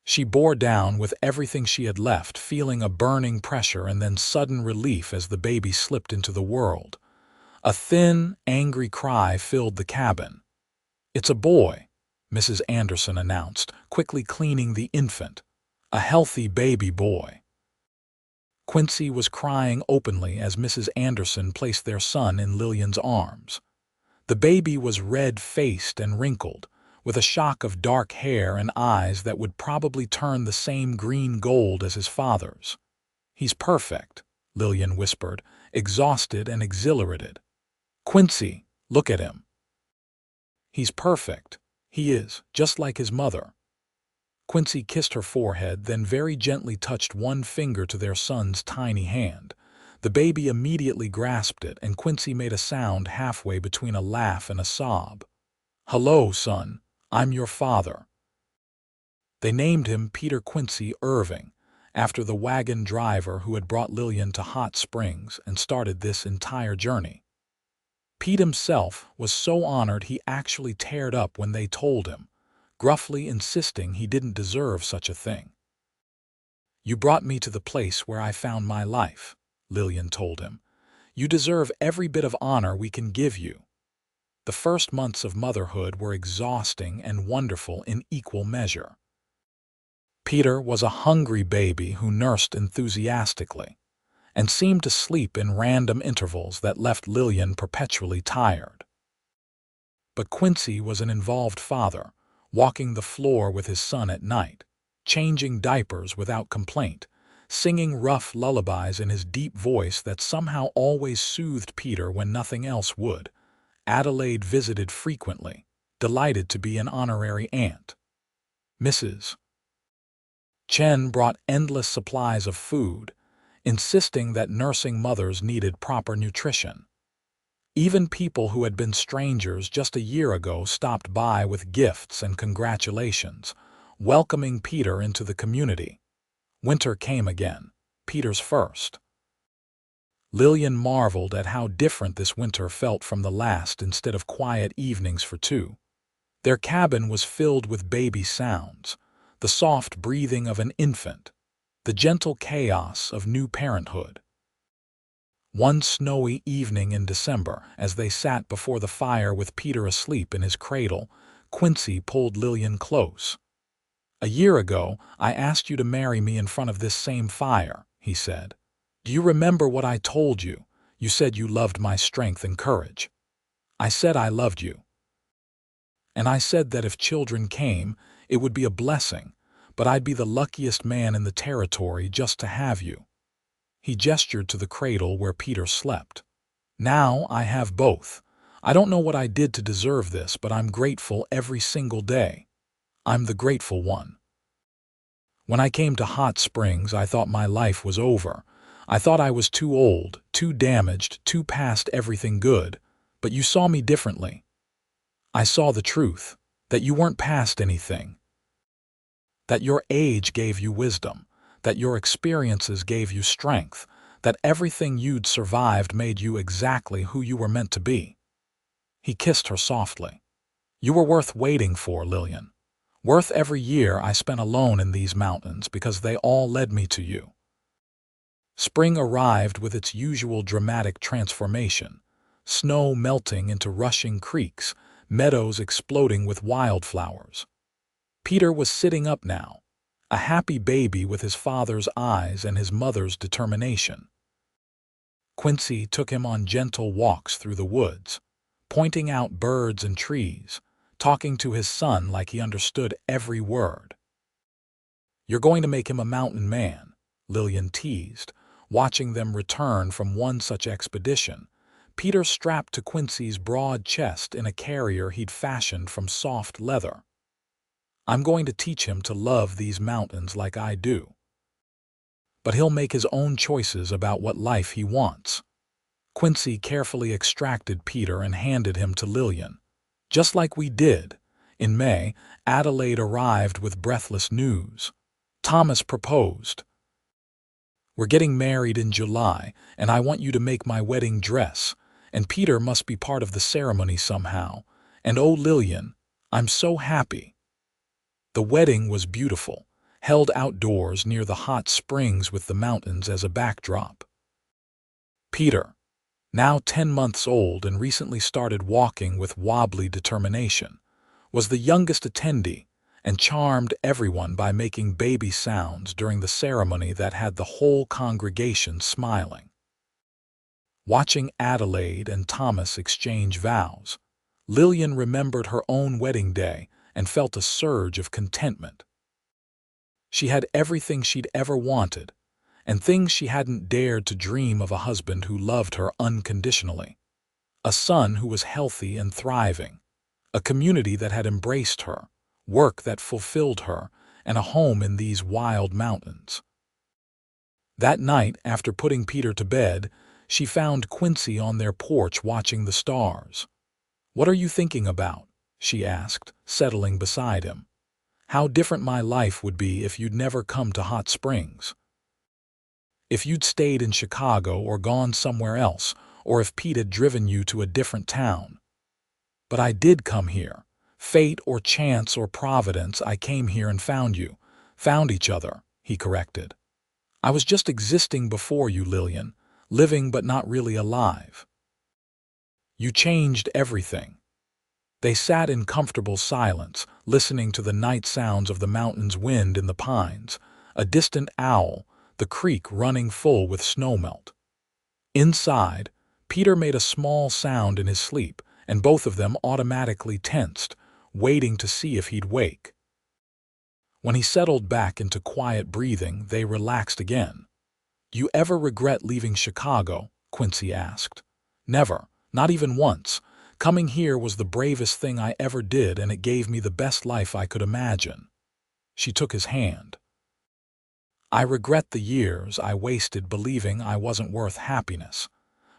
She bore down with everything she had left, feeling a burning pressure and then sudden relief as the baby slipped into the world. A thin, angry cry filled the cabin. "It's a boy," Mrs. Anderson announced, quickly cleaning the infant. "A healthy baby boy." Quincy was crying openly as Mrs. Anderson placed their son in Lillian's arms. The baby was red-faced and wrinkled, with a shock of dark hair and eyes that would probably turn the same green gold as his father's. "He's perfect," Lillian whispered, exhausted and exhilarated. "Quincy, look at him. He's perfect. He is, just like his mother." Quincy kissed her forehead, then very gently touched one finger to their son's tiny hand. The baby immediately grasped it, and Quincy made a sound halfway between a laugh and a sob. "Hello, son. I'm your father." They named him Peter Quincy Irving, after the wagon driver who had brought Lillian to Hot Springs and started this entire journey. Pete himself was so honored he actually teared up when they told him, gruffly insisting he didn't deserve such a thing. "You brought me to the place where I found my life," Lillian told him. "You deserve every bit of honor we can give you." The first months of motherhood were exhausting and wonderful in equal measure. Peter was a hungry baby who nursed enthusiastically and seemed to sleep in random intervals that left Lillian perpetually tired. But Quincy was an involved father, walking the floor with his son at night, changing diapers without complaint, singing rough lullabies in his deep voice that somehow always soothed Peter when nothing else would. Adelaide visited frequently, delighted to be an honorary aunt. Mrs. Chen brought endless supplies of food, insisting that nursing mothers needed proper nutrition. Even people who had been strangers just a year ago stopped by with gifts and congratulations, welcoming Peter into the community. Winter came again, Peter's first. Lillian marveled at how different this winter felt from the last instead of quiet evenings for two. Their cabin was filled with baby sounds, the soft breathing of an infant, the gentle chaos of new parenthood. One snowy evening in December, as they sat before the fire with Peter asleep in his cradle, Quincy pulled Lillian close. "A year ago, I asked you to marry me in front of this same fire," he said. "Do you remember what I told you? You said you loved my strength and courage. I said I loved you. And I said that if children came, it would be a blessing, but I'd be the luckiest man in the territory just to have you." He gestured to the cradle where Peter slept. "Now I have both. I don't know what I did to deserve this, but I'm grateful every single day. I'm the grateful one. When I came to Hot Springs, I thought my life was over. I thought I was too old, too damaged, too past everything good. But you saw me differently. I saw the truth, that you weren't past anything, that your age gave you wisdom, that your experiences gave you strength, that everything you'd survived made you exactly who you were meant to be." He kissed her softly. "You were worth waiting for, Lillian. Worth every year I spent alone in these mountains because they all led me to you." Spring arrived with its usual dramatic transformation, snow melting into rushing creeks, meadows exploding with wildflowers. Peter was sitting up now, a happy baby with his father's eyes and his mother's determination. Quincy took him on gentle walks through the woods, pointing out birds and trees, talking to his son like he understood every word. "You're going to make him a mountain man," Lillian teased, watching them return from one such expedition. Peter strapped to Quincy's broad chest in a carrier he'd fashioned from soft leather. "I'm going to teach him to love these mountains like I do. But he'll make his own choices about what life he wants." Quincy carefully extracted Peter and handed him to Lillian. "Just like we did." In May, Adelaide arrived with breathless news. Thomas proposed. "We're getting married in July, and I want you to make my wedding dress, and Peter must be part of the ceremony somehow. And oh, Lillian, I'm so happy." The wedding was beautiful, held outdoors near the hot springs with the mountains as a backdrop. Peter, now 10 months old and recently started walking with wobbly determination, was the youngest attendee and charmed everyone by making baby sounds during the ceremony that had the whole congregation smiling. Watching Adelaide and Thomas exchange vows, Lillian remembered her own wedding day and felt a surge of contentment. She had everything she'd ever wanted, and things she hadn't dared to dream of: a husband who loved her unconditionally, a son who was healthy and thriving, a community that had embraced her, work that fulfilled her, and a home in these wild mountains. That night, after putting Peter to bed, she found Quincy on their porch watching the stars. "What are you thinking about?" she asked, settling beside him. "How different my life would be if you'd never come to Hot Springs. If you'd stayed in Chicago or gone somewhere else, or if Pete had driven you to a different town. But I did come here, Fate or chance or providence, I came here and found you. Found each other, he corrected. I was just existing before you, Lillian, living but not really alive. You changed everything. They sat in comfortable silence, listening to the night sounds of the mountain's wind in the pines, a distant owl, the creek running full with snowmelt. Inside, Peter made a small sound in his sleep, and both of them automatically tensed, waiting to see if he'd wake. When he settled back into quiet breathing, they relaxed again. "You ever regret leaving Chicago?" Quincy asked. "Never, not even once. Coming here was the bravest thing I ever did, and it gave me the best life I could imagine." She took his hand. "I regret the years I wasted believing I wasn't worth happiness,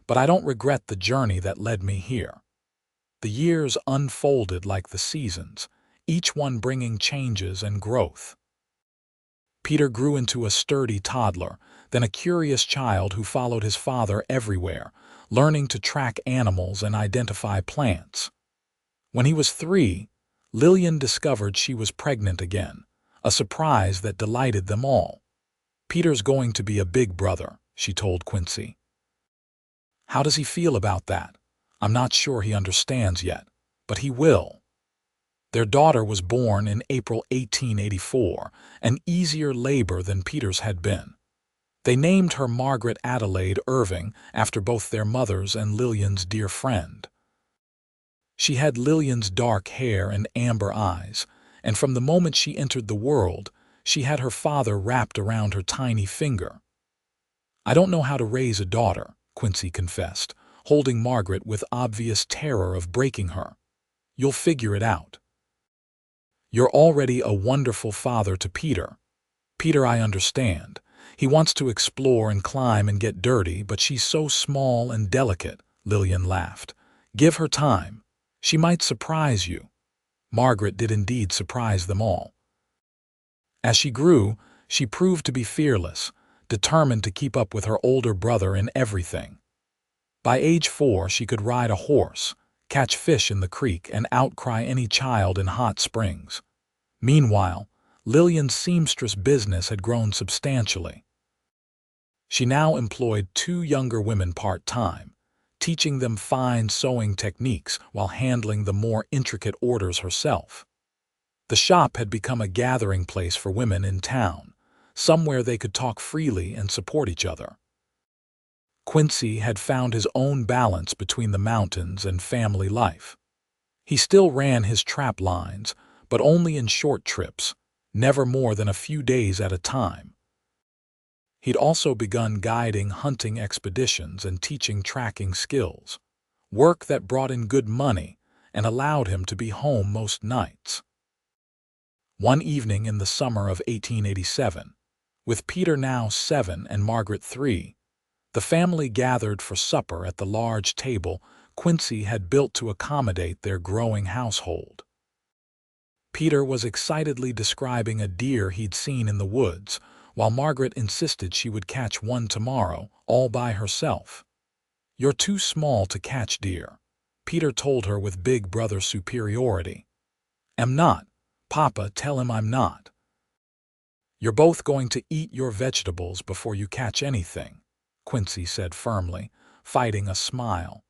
but I don't regret the journey that led me here." The years unfolded like the seasons, each one bringing changes and growth. Peter grew into a sturdy toddler, then a curious child who followed his father everywhere, learning to track animals and identify plants. When he was 3, Lillian discovered she was pregnant again, a surprise that delighted them all. "Peter's going to be a big brother," she told Quincy. "How does he feel about that?" "I'm not sure he understands yet, but he will." Their daughter was born in April 1884, an easier labor than Peter's had been. They named her Margaret Adelaide Irving after both their mother's and Lillian's dear friend. She had Lillian's dark hair and amber eyes, and from the moment she entered the world, she had her father wrapped around her tiny finger. "I don't know how to raise a daughter," Quincy confessed, holding Margaret with obvious terror of breaking her. "You'll figure it out. You're already a wonderful father to Peter." "Peter, I understand. He wants to explore and climb and get dirty, but she's so small and delicate," Lillian laughed. "Give her time. She might surprise you." Margaret did indeed surprise them all. As she grew, she proved to be fearless, determined to keep up with her older brother in everything. By age 4, she could ride a horse, catch fish in the creek, and outcry any child in hot springs. Meanwhile, Lillian's seamstress business had grown substantially. She now employed 2 younger women part-time, teaching them fine sewing techniques while handling the more intricate orders herself. The shop had become a gathering place for women in town, somewhere they could talk freely and support each other. Quincy had found his own balance between the mountains and family life. He still ran his trap lines, but only in short trips, never more than a few days at a time. He'd also begun guiding hunting expeditions and teaching tracking skills, work that brought in good money and allowed him to be home most nights. One evening in the summer of 1887, with Peter now 7 and Margaret 3, the family gathered for supper at the large table Quincy had built to accommodate their growing household. Peter was excitedly describing a deer he'd seen in the woods, while Margaret insisted she would catch one tomorrow, all by herself. "You're too small to catch deer," Peter told her with big brother superiority. "Am not. Papa, tell him I'm not." "You're both going to eat your vegetables before you catch anything," Quincy said firmly, fighting a smile.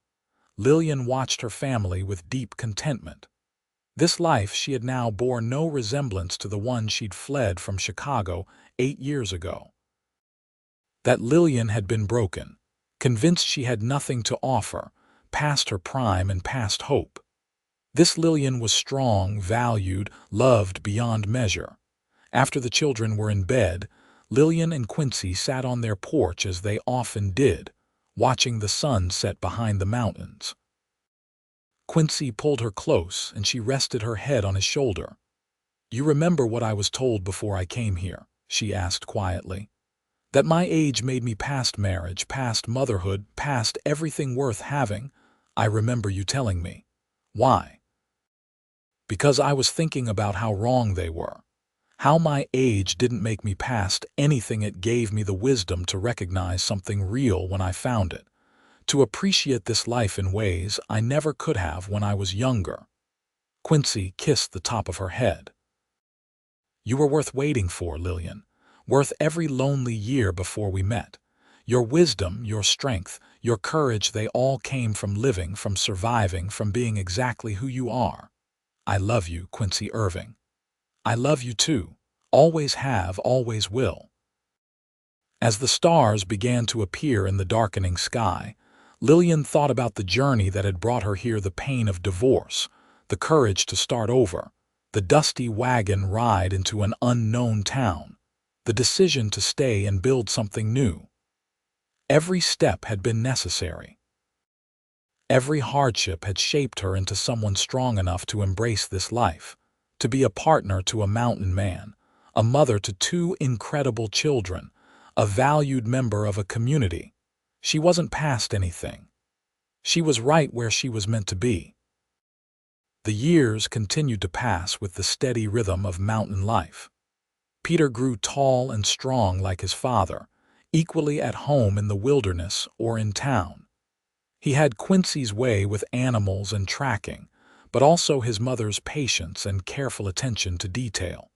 Lillian watched her family with deep contentment. This life she had now bore no resemblance to the one she'd fled from Chicago 8 years ago. That Lillian had been broken, convinced she had nothing to offer, past her prime and past hope. This Lillian was strong, valued, loved beyond measure. After the children were in bed, Lillian and Quincy sat on their porch as they often did, watching the sun set behind the mountains. Quincy pulled her close and she rested her head on his shoulder. "You remember what I was told before I came here?" she asked quietly. "That my age made me past marriage, past motherhood, past everything worth having. I remember you telling me. Why?" "Because I was thinking about how wrong they were. How my age didn't make me past anything. It gave me the wisdom to recognize something real when I found it, to appreciate this life in ways I never could have when I was younger." Quincy kissed the top of her head. "You were worth waiting for, Lillian. Worth every lonely year before we met. Your wisdom, your strength, your courage, they all came from living, from surviving, from being exactly who you are. I love you, Quincy Irving. I love you too. Always have, always will." As the stars began to appear in the darkening sky, Lillian thought about the journey that had brought her here, the pain of divorce, the courage to start over, the dusty wagon ride into an unknown town, the decision to stay and build something new. Every step had been necessary. Every hardship had shaped her into someone strong enough to embrace this life, to be a partner to a mountain man, a mother to two incredible children, a valued member of a community. She wasn't past anything. She was right where she was meant to be. The years continued to pass with the steady rhythm of mountain life. Peter grew tall and strong like his father, equally at home in the wilderness or in town. He had Quincy's way with animals and tracking, but also his mother's patience and careful attention to detail.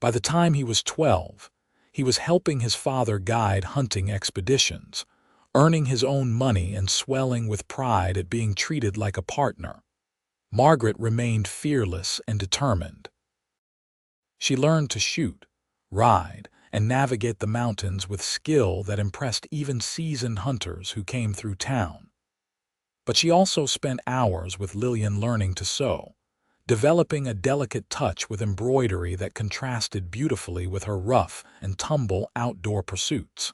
By the time he was 12, he was helping his father guide hunting expeditions, earning his own money and swelling with pride at being treated like a partner. Margaret remained fearless and determined. She learned to shoot, ride, and navigate the mountains with skill that impressed even seasoned hunters who came through town. But she also spent hours with Lillian learning to sew, developing a delicate touch with embroidery that contrasted beautifully with her rough and tumble outdoor pursuits.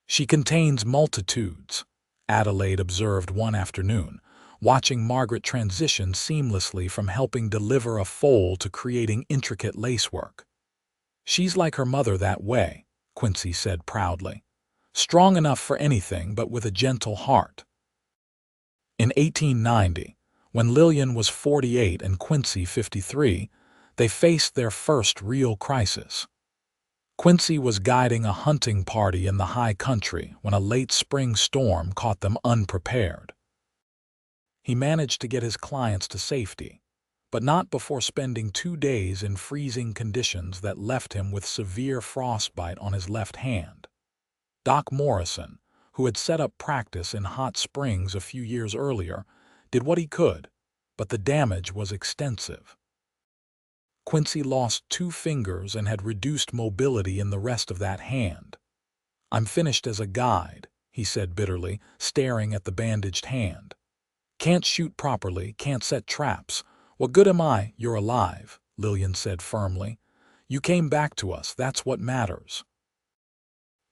"She contains multitudes," Adelaide observed one afternoon, watching Margaret transition seamlessly from helping deliver a foal to creating intricate lacework. "She's like her mother that way," Quincy said proudly. "Strong enough for anything, but with a gentle heart." In 1890, when Lillian was 48 and Quincy 53, they faced their first real crisis. Quincy was guiding a hunting party in the high country when a late spring storm caught them unprepared. He managed to get his clients to safety, but not before spending 2 days in freezing conditions that left him with severe frostbite on his left hand. Doc Morrison, who had set up practice in hot springs a few years earlier, did what he could, but the damage was extensive. Quincy lost 2 fingers and had reduced mobility in the rest of that hand. "I'm finished as a guide," he said bitterly, staring at the bandaged hand. "Can't shoot properly, can't set traps. What good am I? You're alive," Lillian said firmly. "You came back to us, that's what matters."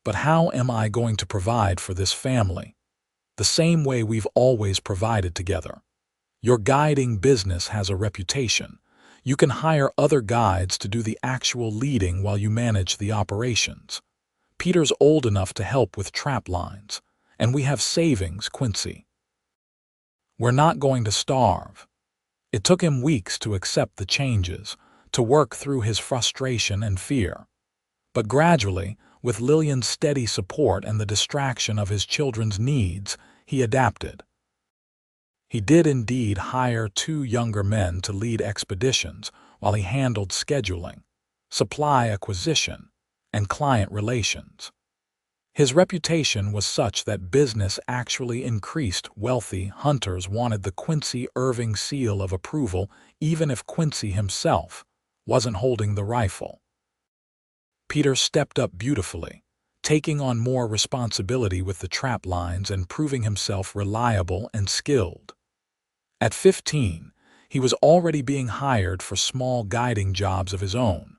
"But how am I going to provide for this family? The same way we've always provided together. Your guiding business has a reputation. You can hire other guides to do the actual leading while you manage the operations. Peter's old enough to help with trap lines, and we have savings, Quincy. We're not going to starve." It took him weeks to accept the changes, to work through his frustration and fear. But gradually, with Lillian's steady support and the distraction of his children's needs, he adapted. He did indeed hire 2 younger men to lead expeditions while he handled scheduling, supply acquisition, and client relations. His reputation was such that business actually increased. Wealthy hunters wanted the Quincy Irving seal of approval even if Quincy himself wasn't holding the rifle. Peter stepped up beautifully, taking on more responsibility with the trap lines and proving himself reliable and skilled. At 15, he was already being hired for small guiding jobs of his own.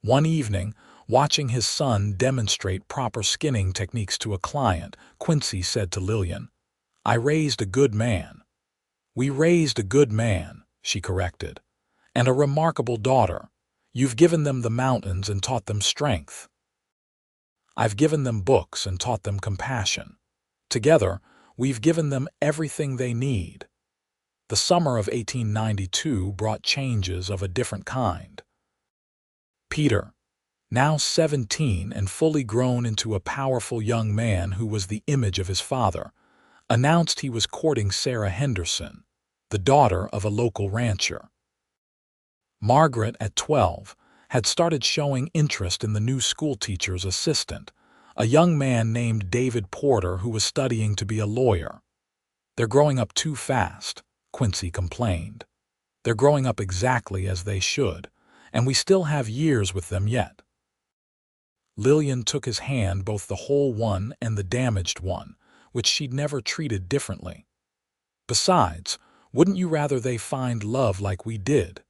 One evening, watching his son demonstrate proper skinning techniques to a client, Quincy said to Lillian, "I raised a good man." "We raised a good man," she corrected, "and a remarkable daughter. You've given them the mountains and taught them strength. I've given them books and taught them compassion. Together, we've given them everything they need." The summer of 1892 brought changes of a different kind. Peter, now 17 and fully grown into a powerful young man who was the image of his father, announced he was courting Sarah Henderson. the daughter of a local rancher. Margaret, at 12, had started showing interest in the new schoolteacher's assistant, a young man named David Porter who was studying to be a lawyer. "They're growing up too fast," Quincy complained. "They're growing up exactly as they should, and we still have years with them yet." Lillian took his hand, both the whole one and the damaged one, which she'd never treated differently. "Besides, wouldn't you rather they find love like we did?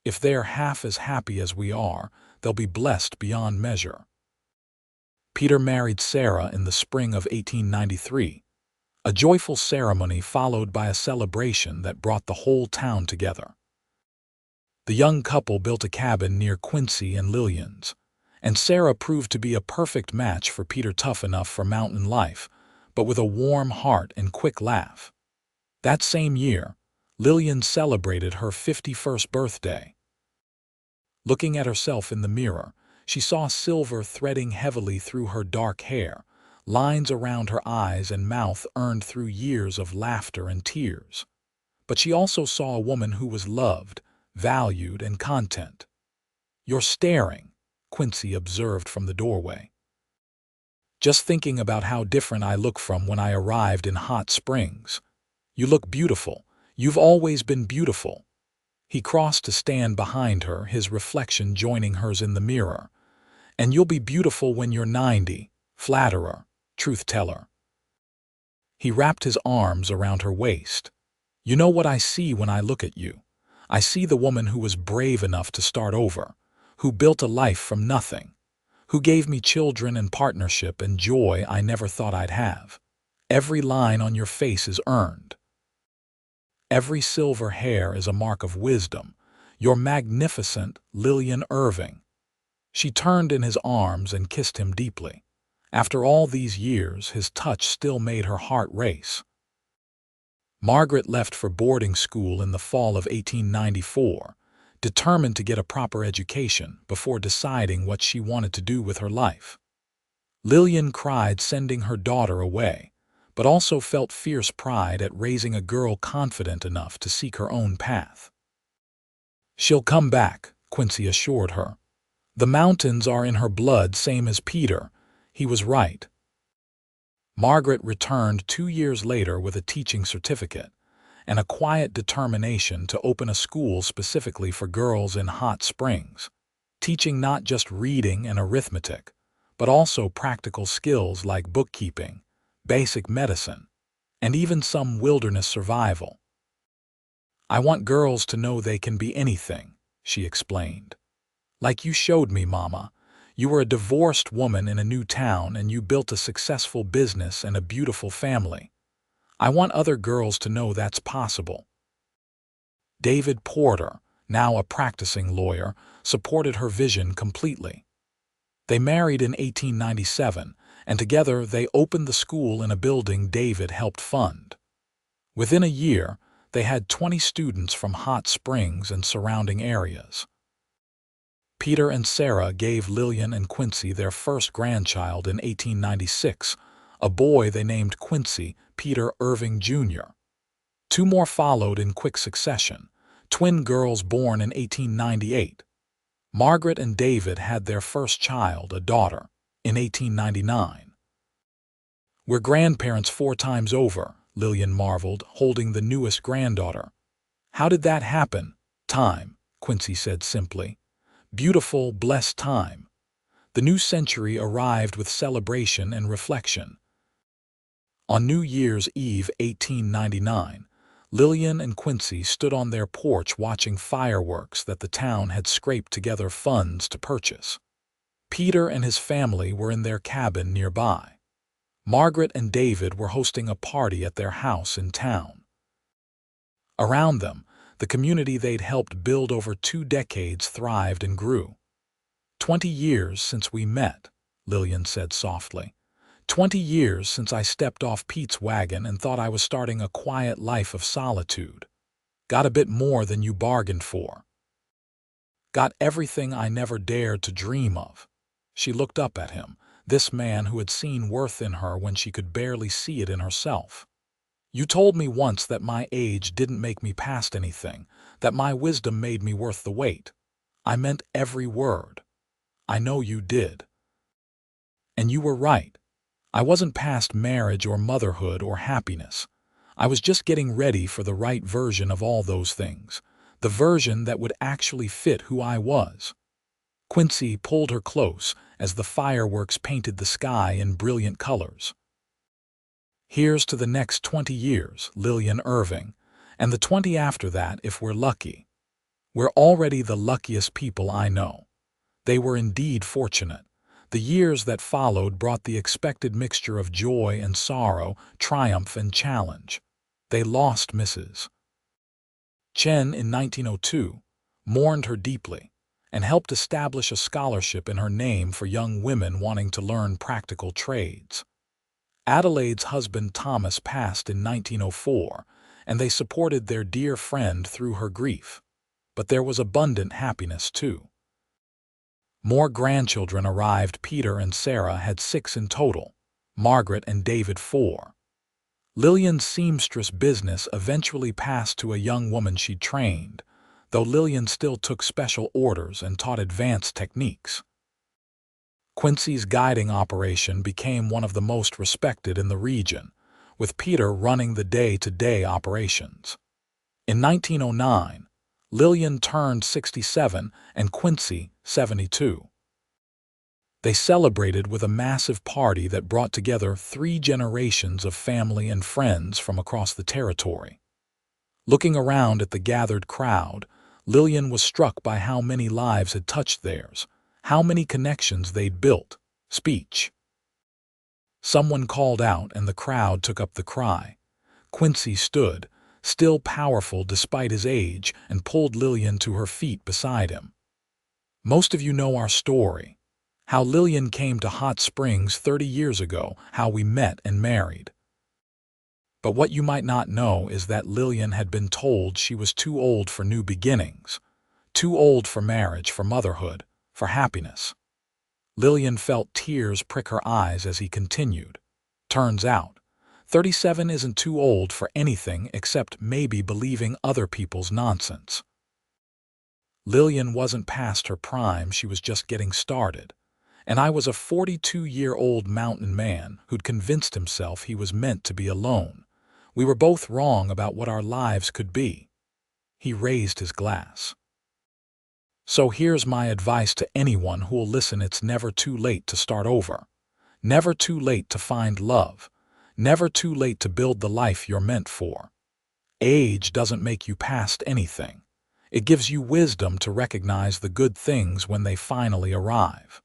If they're half as happy as we are, they'll be blessed beyond measure." Peter married Sarah in the spring of 1893, a joyful ceremony followed by a celebration that brought the whole town together. The young couple built a cabin near Quincy and Lillian's, and Sarah proved to be a perfect match for Peter, tough enough for mountain life, but with a warm heart and quick laugh. That same year, Lillian celebrated her 51st birthday. Looking at herself in the mirror, she saw silver threading heavily through her dark hair, lines around her eyes and mouth earned through years of laughter and tears. But she also saw a woman who was loved, valued, and content. "You're staring," Quincy observed from the doorway. "Just thinking about how different I look from when I arrived in Hot Springs. You look beautiful. You've always been beautiful." He crossed to stand behind her, his reflection joining hers in the mirror. "And you'll be beautiful when you're 90, flatterer, truth-teller." He wrapped his arms around her waist. "You know what I see when I look at you? I see the woman who was brave enough to start over, who built a life from nothing, who gave me children and partnership and joy I never thought I'd have. Every line on your face is earned. Every silver hair is a mark of wisdom. You're magnificent, Lillian Irving." She turned in his arms and kissed him deeply. After all these years, his touch still made her heart race. Margaret left for boarding school in the fall of 1894, determined to get a proper education before deciding what she wanted to do with her life. Lillian cried sending her daughter away, but also felt fierce pride at raising a girl confident enough to seek her own path. "She'll come back," Quincy assured her. "The mountains are in her blood, same as Peter. He was right." Margaret returned 2 years later with a teaching certificate and a quiet determination to open a school specifically for girls in Hot Springs, teaching not just reading and arithmetic, but also practical skills like bookkeeping, basic medicine, and even some wilderness survival. "I want girls to know they can be anything," she explained. "Like you showed me, Mama. You were a divorced woman in a new town and you built a successful business and a beautiful family. I want other girls to know that's possible." David Porter, now a practicing lawyer, supported her vision completely. They married in 1897, and together they opened the school in a building David helped fund. Within a year, they had 20 students from Hot Springs and surrounding areas. Peter and Sarah gave Lillian and Quincy their first grandchild in 1896, a boy they named Quincy Peter Irving Jr. 2 more followed in quick succession, twin girls born in 1898. Margaret and David had their first child, a daughter, in 1899. "We're grandparents 4 times over," Lillian marveled, holding the newest granddaughter. "How did that happen?" "Time," Quincy said simply. "Beautiful, blessed time." The new century arrived with celebration and reflection. On New Year's Eve 1899, Lillian and Quincy stood on their porch watching fireworks that the town had scraped together funds to purchase. Peter and his family were in their cabin nearby. Margaret and David were hosting a party at their house in town. Around them, the community they'd helped build over 2 decades thrived and grew. 20 years since we met," Lillian said softly. 20 years since I stepped off Pete's wagon and thought I was starting a quiet life of solitude. Got a bit more than you bargained for. Got everything I never dared to dream of." She looked up at him, this man who had seen worth in her when she could barely see it in herself. You told me once that my age didn't make me past anything, that my wisdom made me worth the wait. I meant every word. I know you did. And you were right. I wasn't past marriage or motherhood or happiness. I was just getting ready for the right version of all those things, the version that would actually fit who I was. Quincy pulled her close as the fireworks painted the sky in brilliant colors. Here's to the next 20 years, Lillian Irving, and the 20 after that if we're lucky. We're already the luckiest people I know. They were indeed fortunate. The years that followed brought the expected mixture of joy and sorrow, triumph and challenge. They lost Mrs. Chen in 1902, mourned her deeply, and helped establish a scholarship in her name for young women wanting to learn practical trades. Adelaide's husband Thomas passed in 1904, and they supported their dear friend through her grief. But there was abundant happiness too. More grandchildren arrived. Peter and Sarah had 6 in total, Margaret and David 4. Lillian's seamstress business eventually passed to a young woman she'd trained, though Lillian still took special orders and taught advanced techniques. Quincy's guiding operation became one of the most respected in the region, with Peter running the day-to-day operations. In 1909, Lillian turned 67 and Quincy 72. They celebrated with a massive party that brought together 3 generations of family and friends from across the territory. Looking around at the gathered crowd, Lillian was struck by how many lives had touched theirs, how many connections they'd built. Speech. Someone called out and the crowd took up the cry. Quincy stood, still powerful despite his age, and pulled Lillian to her feet beside him. Most of you know our story. How Lillian came to Hot Springs 30 years ago, how we met and married. But what you might not know is that Lillian had been told she was too old for new beginnings, too old for marriage, for motherhood, for happiness. Lillian felt tears prick her eyes as he continued. Turns out, 37 isn't too old for anything except maybe believing other people's nonsense. Lillian wasn't past her prime, she was just getting started. And I was a 42-year-old mountain man who'd convinced himself he was meant to be alone. We were both wrong about what our lives could be. He raised his glass. So here's my advice to anyone who'll listen: it's never too late to start over. Never too late to find love. Never too late to build the life you're meant for. Age doesn't make you past anything. It gives you wisdom to recognize the good things when they finally arrive.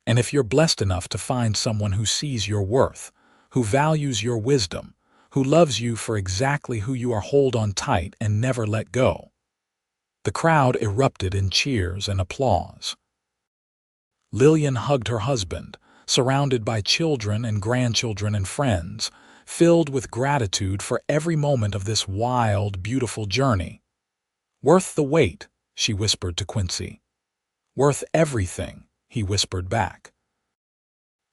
And if you're blessed enough to find someone who sees your worth, who values your wisdom, who loves you for exactly who you are, hold on tight and never let go. The crowd erupted in cheers and applause. Lillian hugged her husband, surrounded by children and grandchildren and friends, filled with gratitude for every moment of this wild, beautiful journey. Worth the wait, she whispered to Quincy. Worth everything, he whispered back.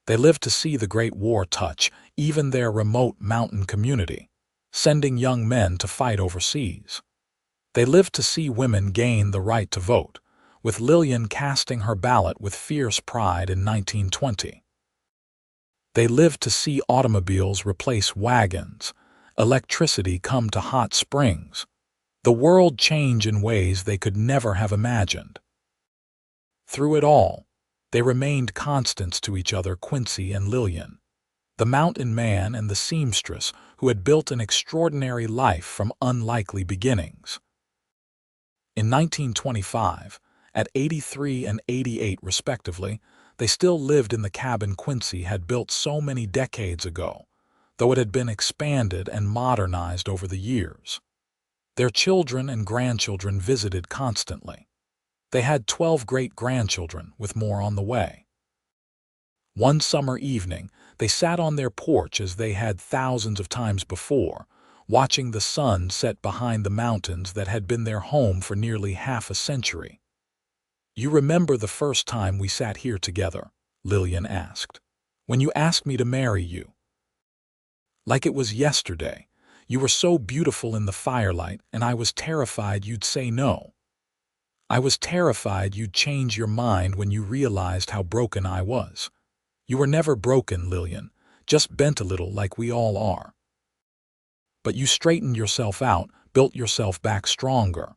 They lived to see the Great War touch even their remote mountain community, sending young men to fight overseas. They lived to see women gain the right to vote, with Lillian casting her ballot with fierce pride in 1920. They lived to see automobiles replace wagons, electricity come to Hot Springs, the world change in ways they could never have imagined. Through it all, they remained constants to each other, Quincy and Lillian, the mountain man and the seamstress who had built an extraordinary life from unlikely beginnings. In 1925, at 83 and 88 respectively, they still lived in the cabin Quincy had built so many decades ago, though it had been expanded and modernized over the years. Their children and grandchildren visited constantly. They had 12 great-grandchildren, with more on the way. One summer evening, they sat on their porch as they had thousands of times before, watching the sun set behind the mountains that had been their home for nearly half a century. You remember the first time we sat here together? Lillian asked. When you asked me to marry you. Like it was yesterday. You were so beautiful in the firelight, and I was terrified you'd say no. I was terrified you'd change your mind when you realized how broken I was. You were never broken, Lillian, just bent a little like we all are. But you straightened yourself out, built yourself back stronger.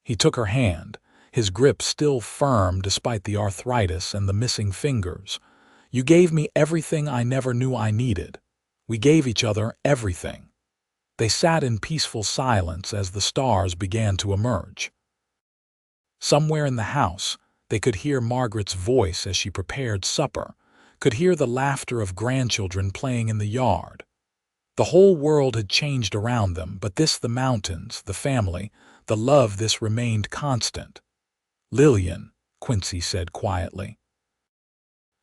He took her hand, his grip still firm despite the arthritis and the missing fingers. You gave me everything I never knew I needed. We gave each other everything. They sat in peaceful silence as the stars began to emerge. Somewhere in the house, they could hear Margaret's voice as she prepared supper, could hear the laughter of grandchildren playing in the yard. The whole world had changed around them, but the mountains, the family, the love, this remained constant. Lillian, Quincy said quietly,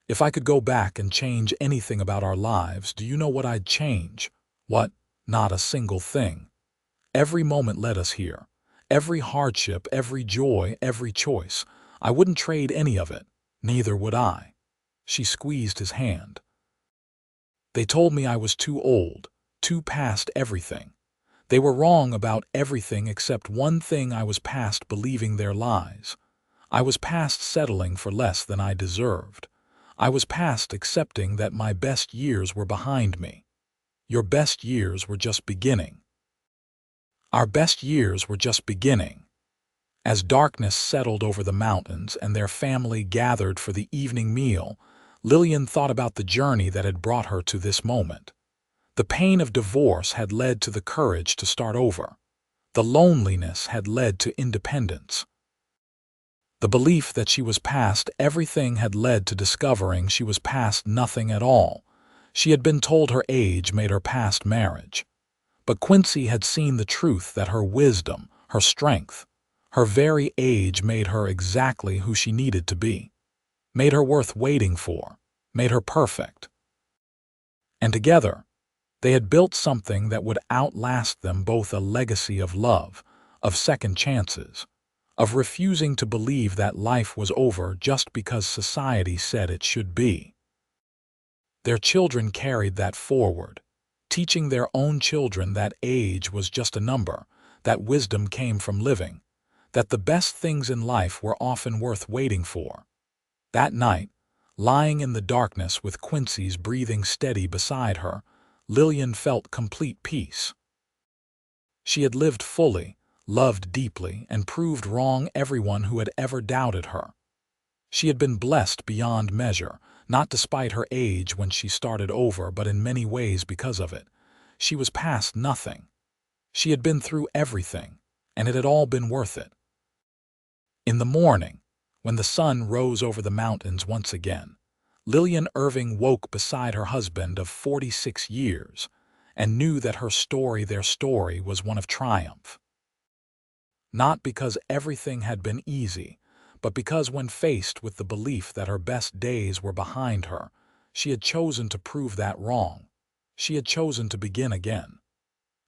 if I could go back and change anything about our lives, do you know what I'd change? What? Not a single thing. Every moment led us here. Every hardship, every joy, every choice. I wouldn't trade any of it. Neither would I. She squeezed his hand. They told me I was too old, too past everything. They were wrong about everything except one thing. I was past believing their lies. I was past settling for less than I deserved. I was past accepting that my best years were behind me. Your best years were just beginning. Our best years were just beginning. As darkness settled over the mountains and their family gathered for the evening meal, Lillian thought about the journey that had brought her to this moment. The pain of divorce had led to the courage to start over. The loneliness had led to independence. The belief that she was past everything had led to discovering she was past nothing at all. She had been told her age made her past marriage. But Quincy had seen the truth that her wisdom, her strength, her very age made her exactly who she needed to be, made her worth waiting for, made her perfect. And together, they had built something that would outlast them both, a legacy of love, of second chances, of refusing to believe that life was over just because society said it should be. Their children carried that forward, teaching their own children that age was just a number, that wisdom came from living, that the best things in life were often worth waiting for. That night, lying in the darkness with Quincy's breathing steady beside her, Lillian felt complete peace. She had lived fully, loved deeply, and proved wrong everyone who had ever doubted her. She had been blessed beyond measure, not despite her age when she started over, but in many ways because of it. She was past nothing. She had been through everything, and it had all been worth it. In the morning, when the sun rose over the mountains once again, Lillian Irving woke beside her husband of 46 years and knew that her story, their story, was one of triumph. Not because everything had been easy, but because when faced with the belief that her best days were behind her, she had chosen to prove that wrong. She had chosen to begin again.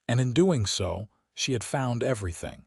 And in doing so, she had found everything.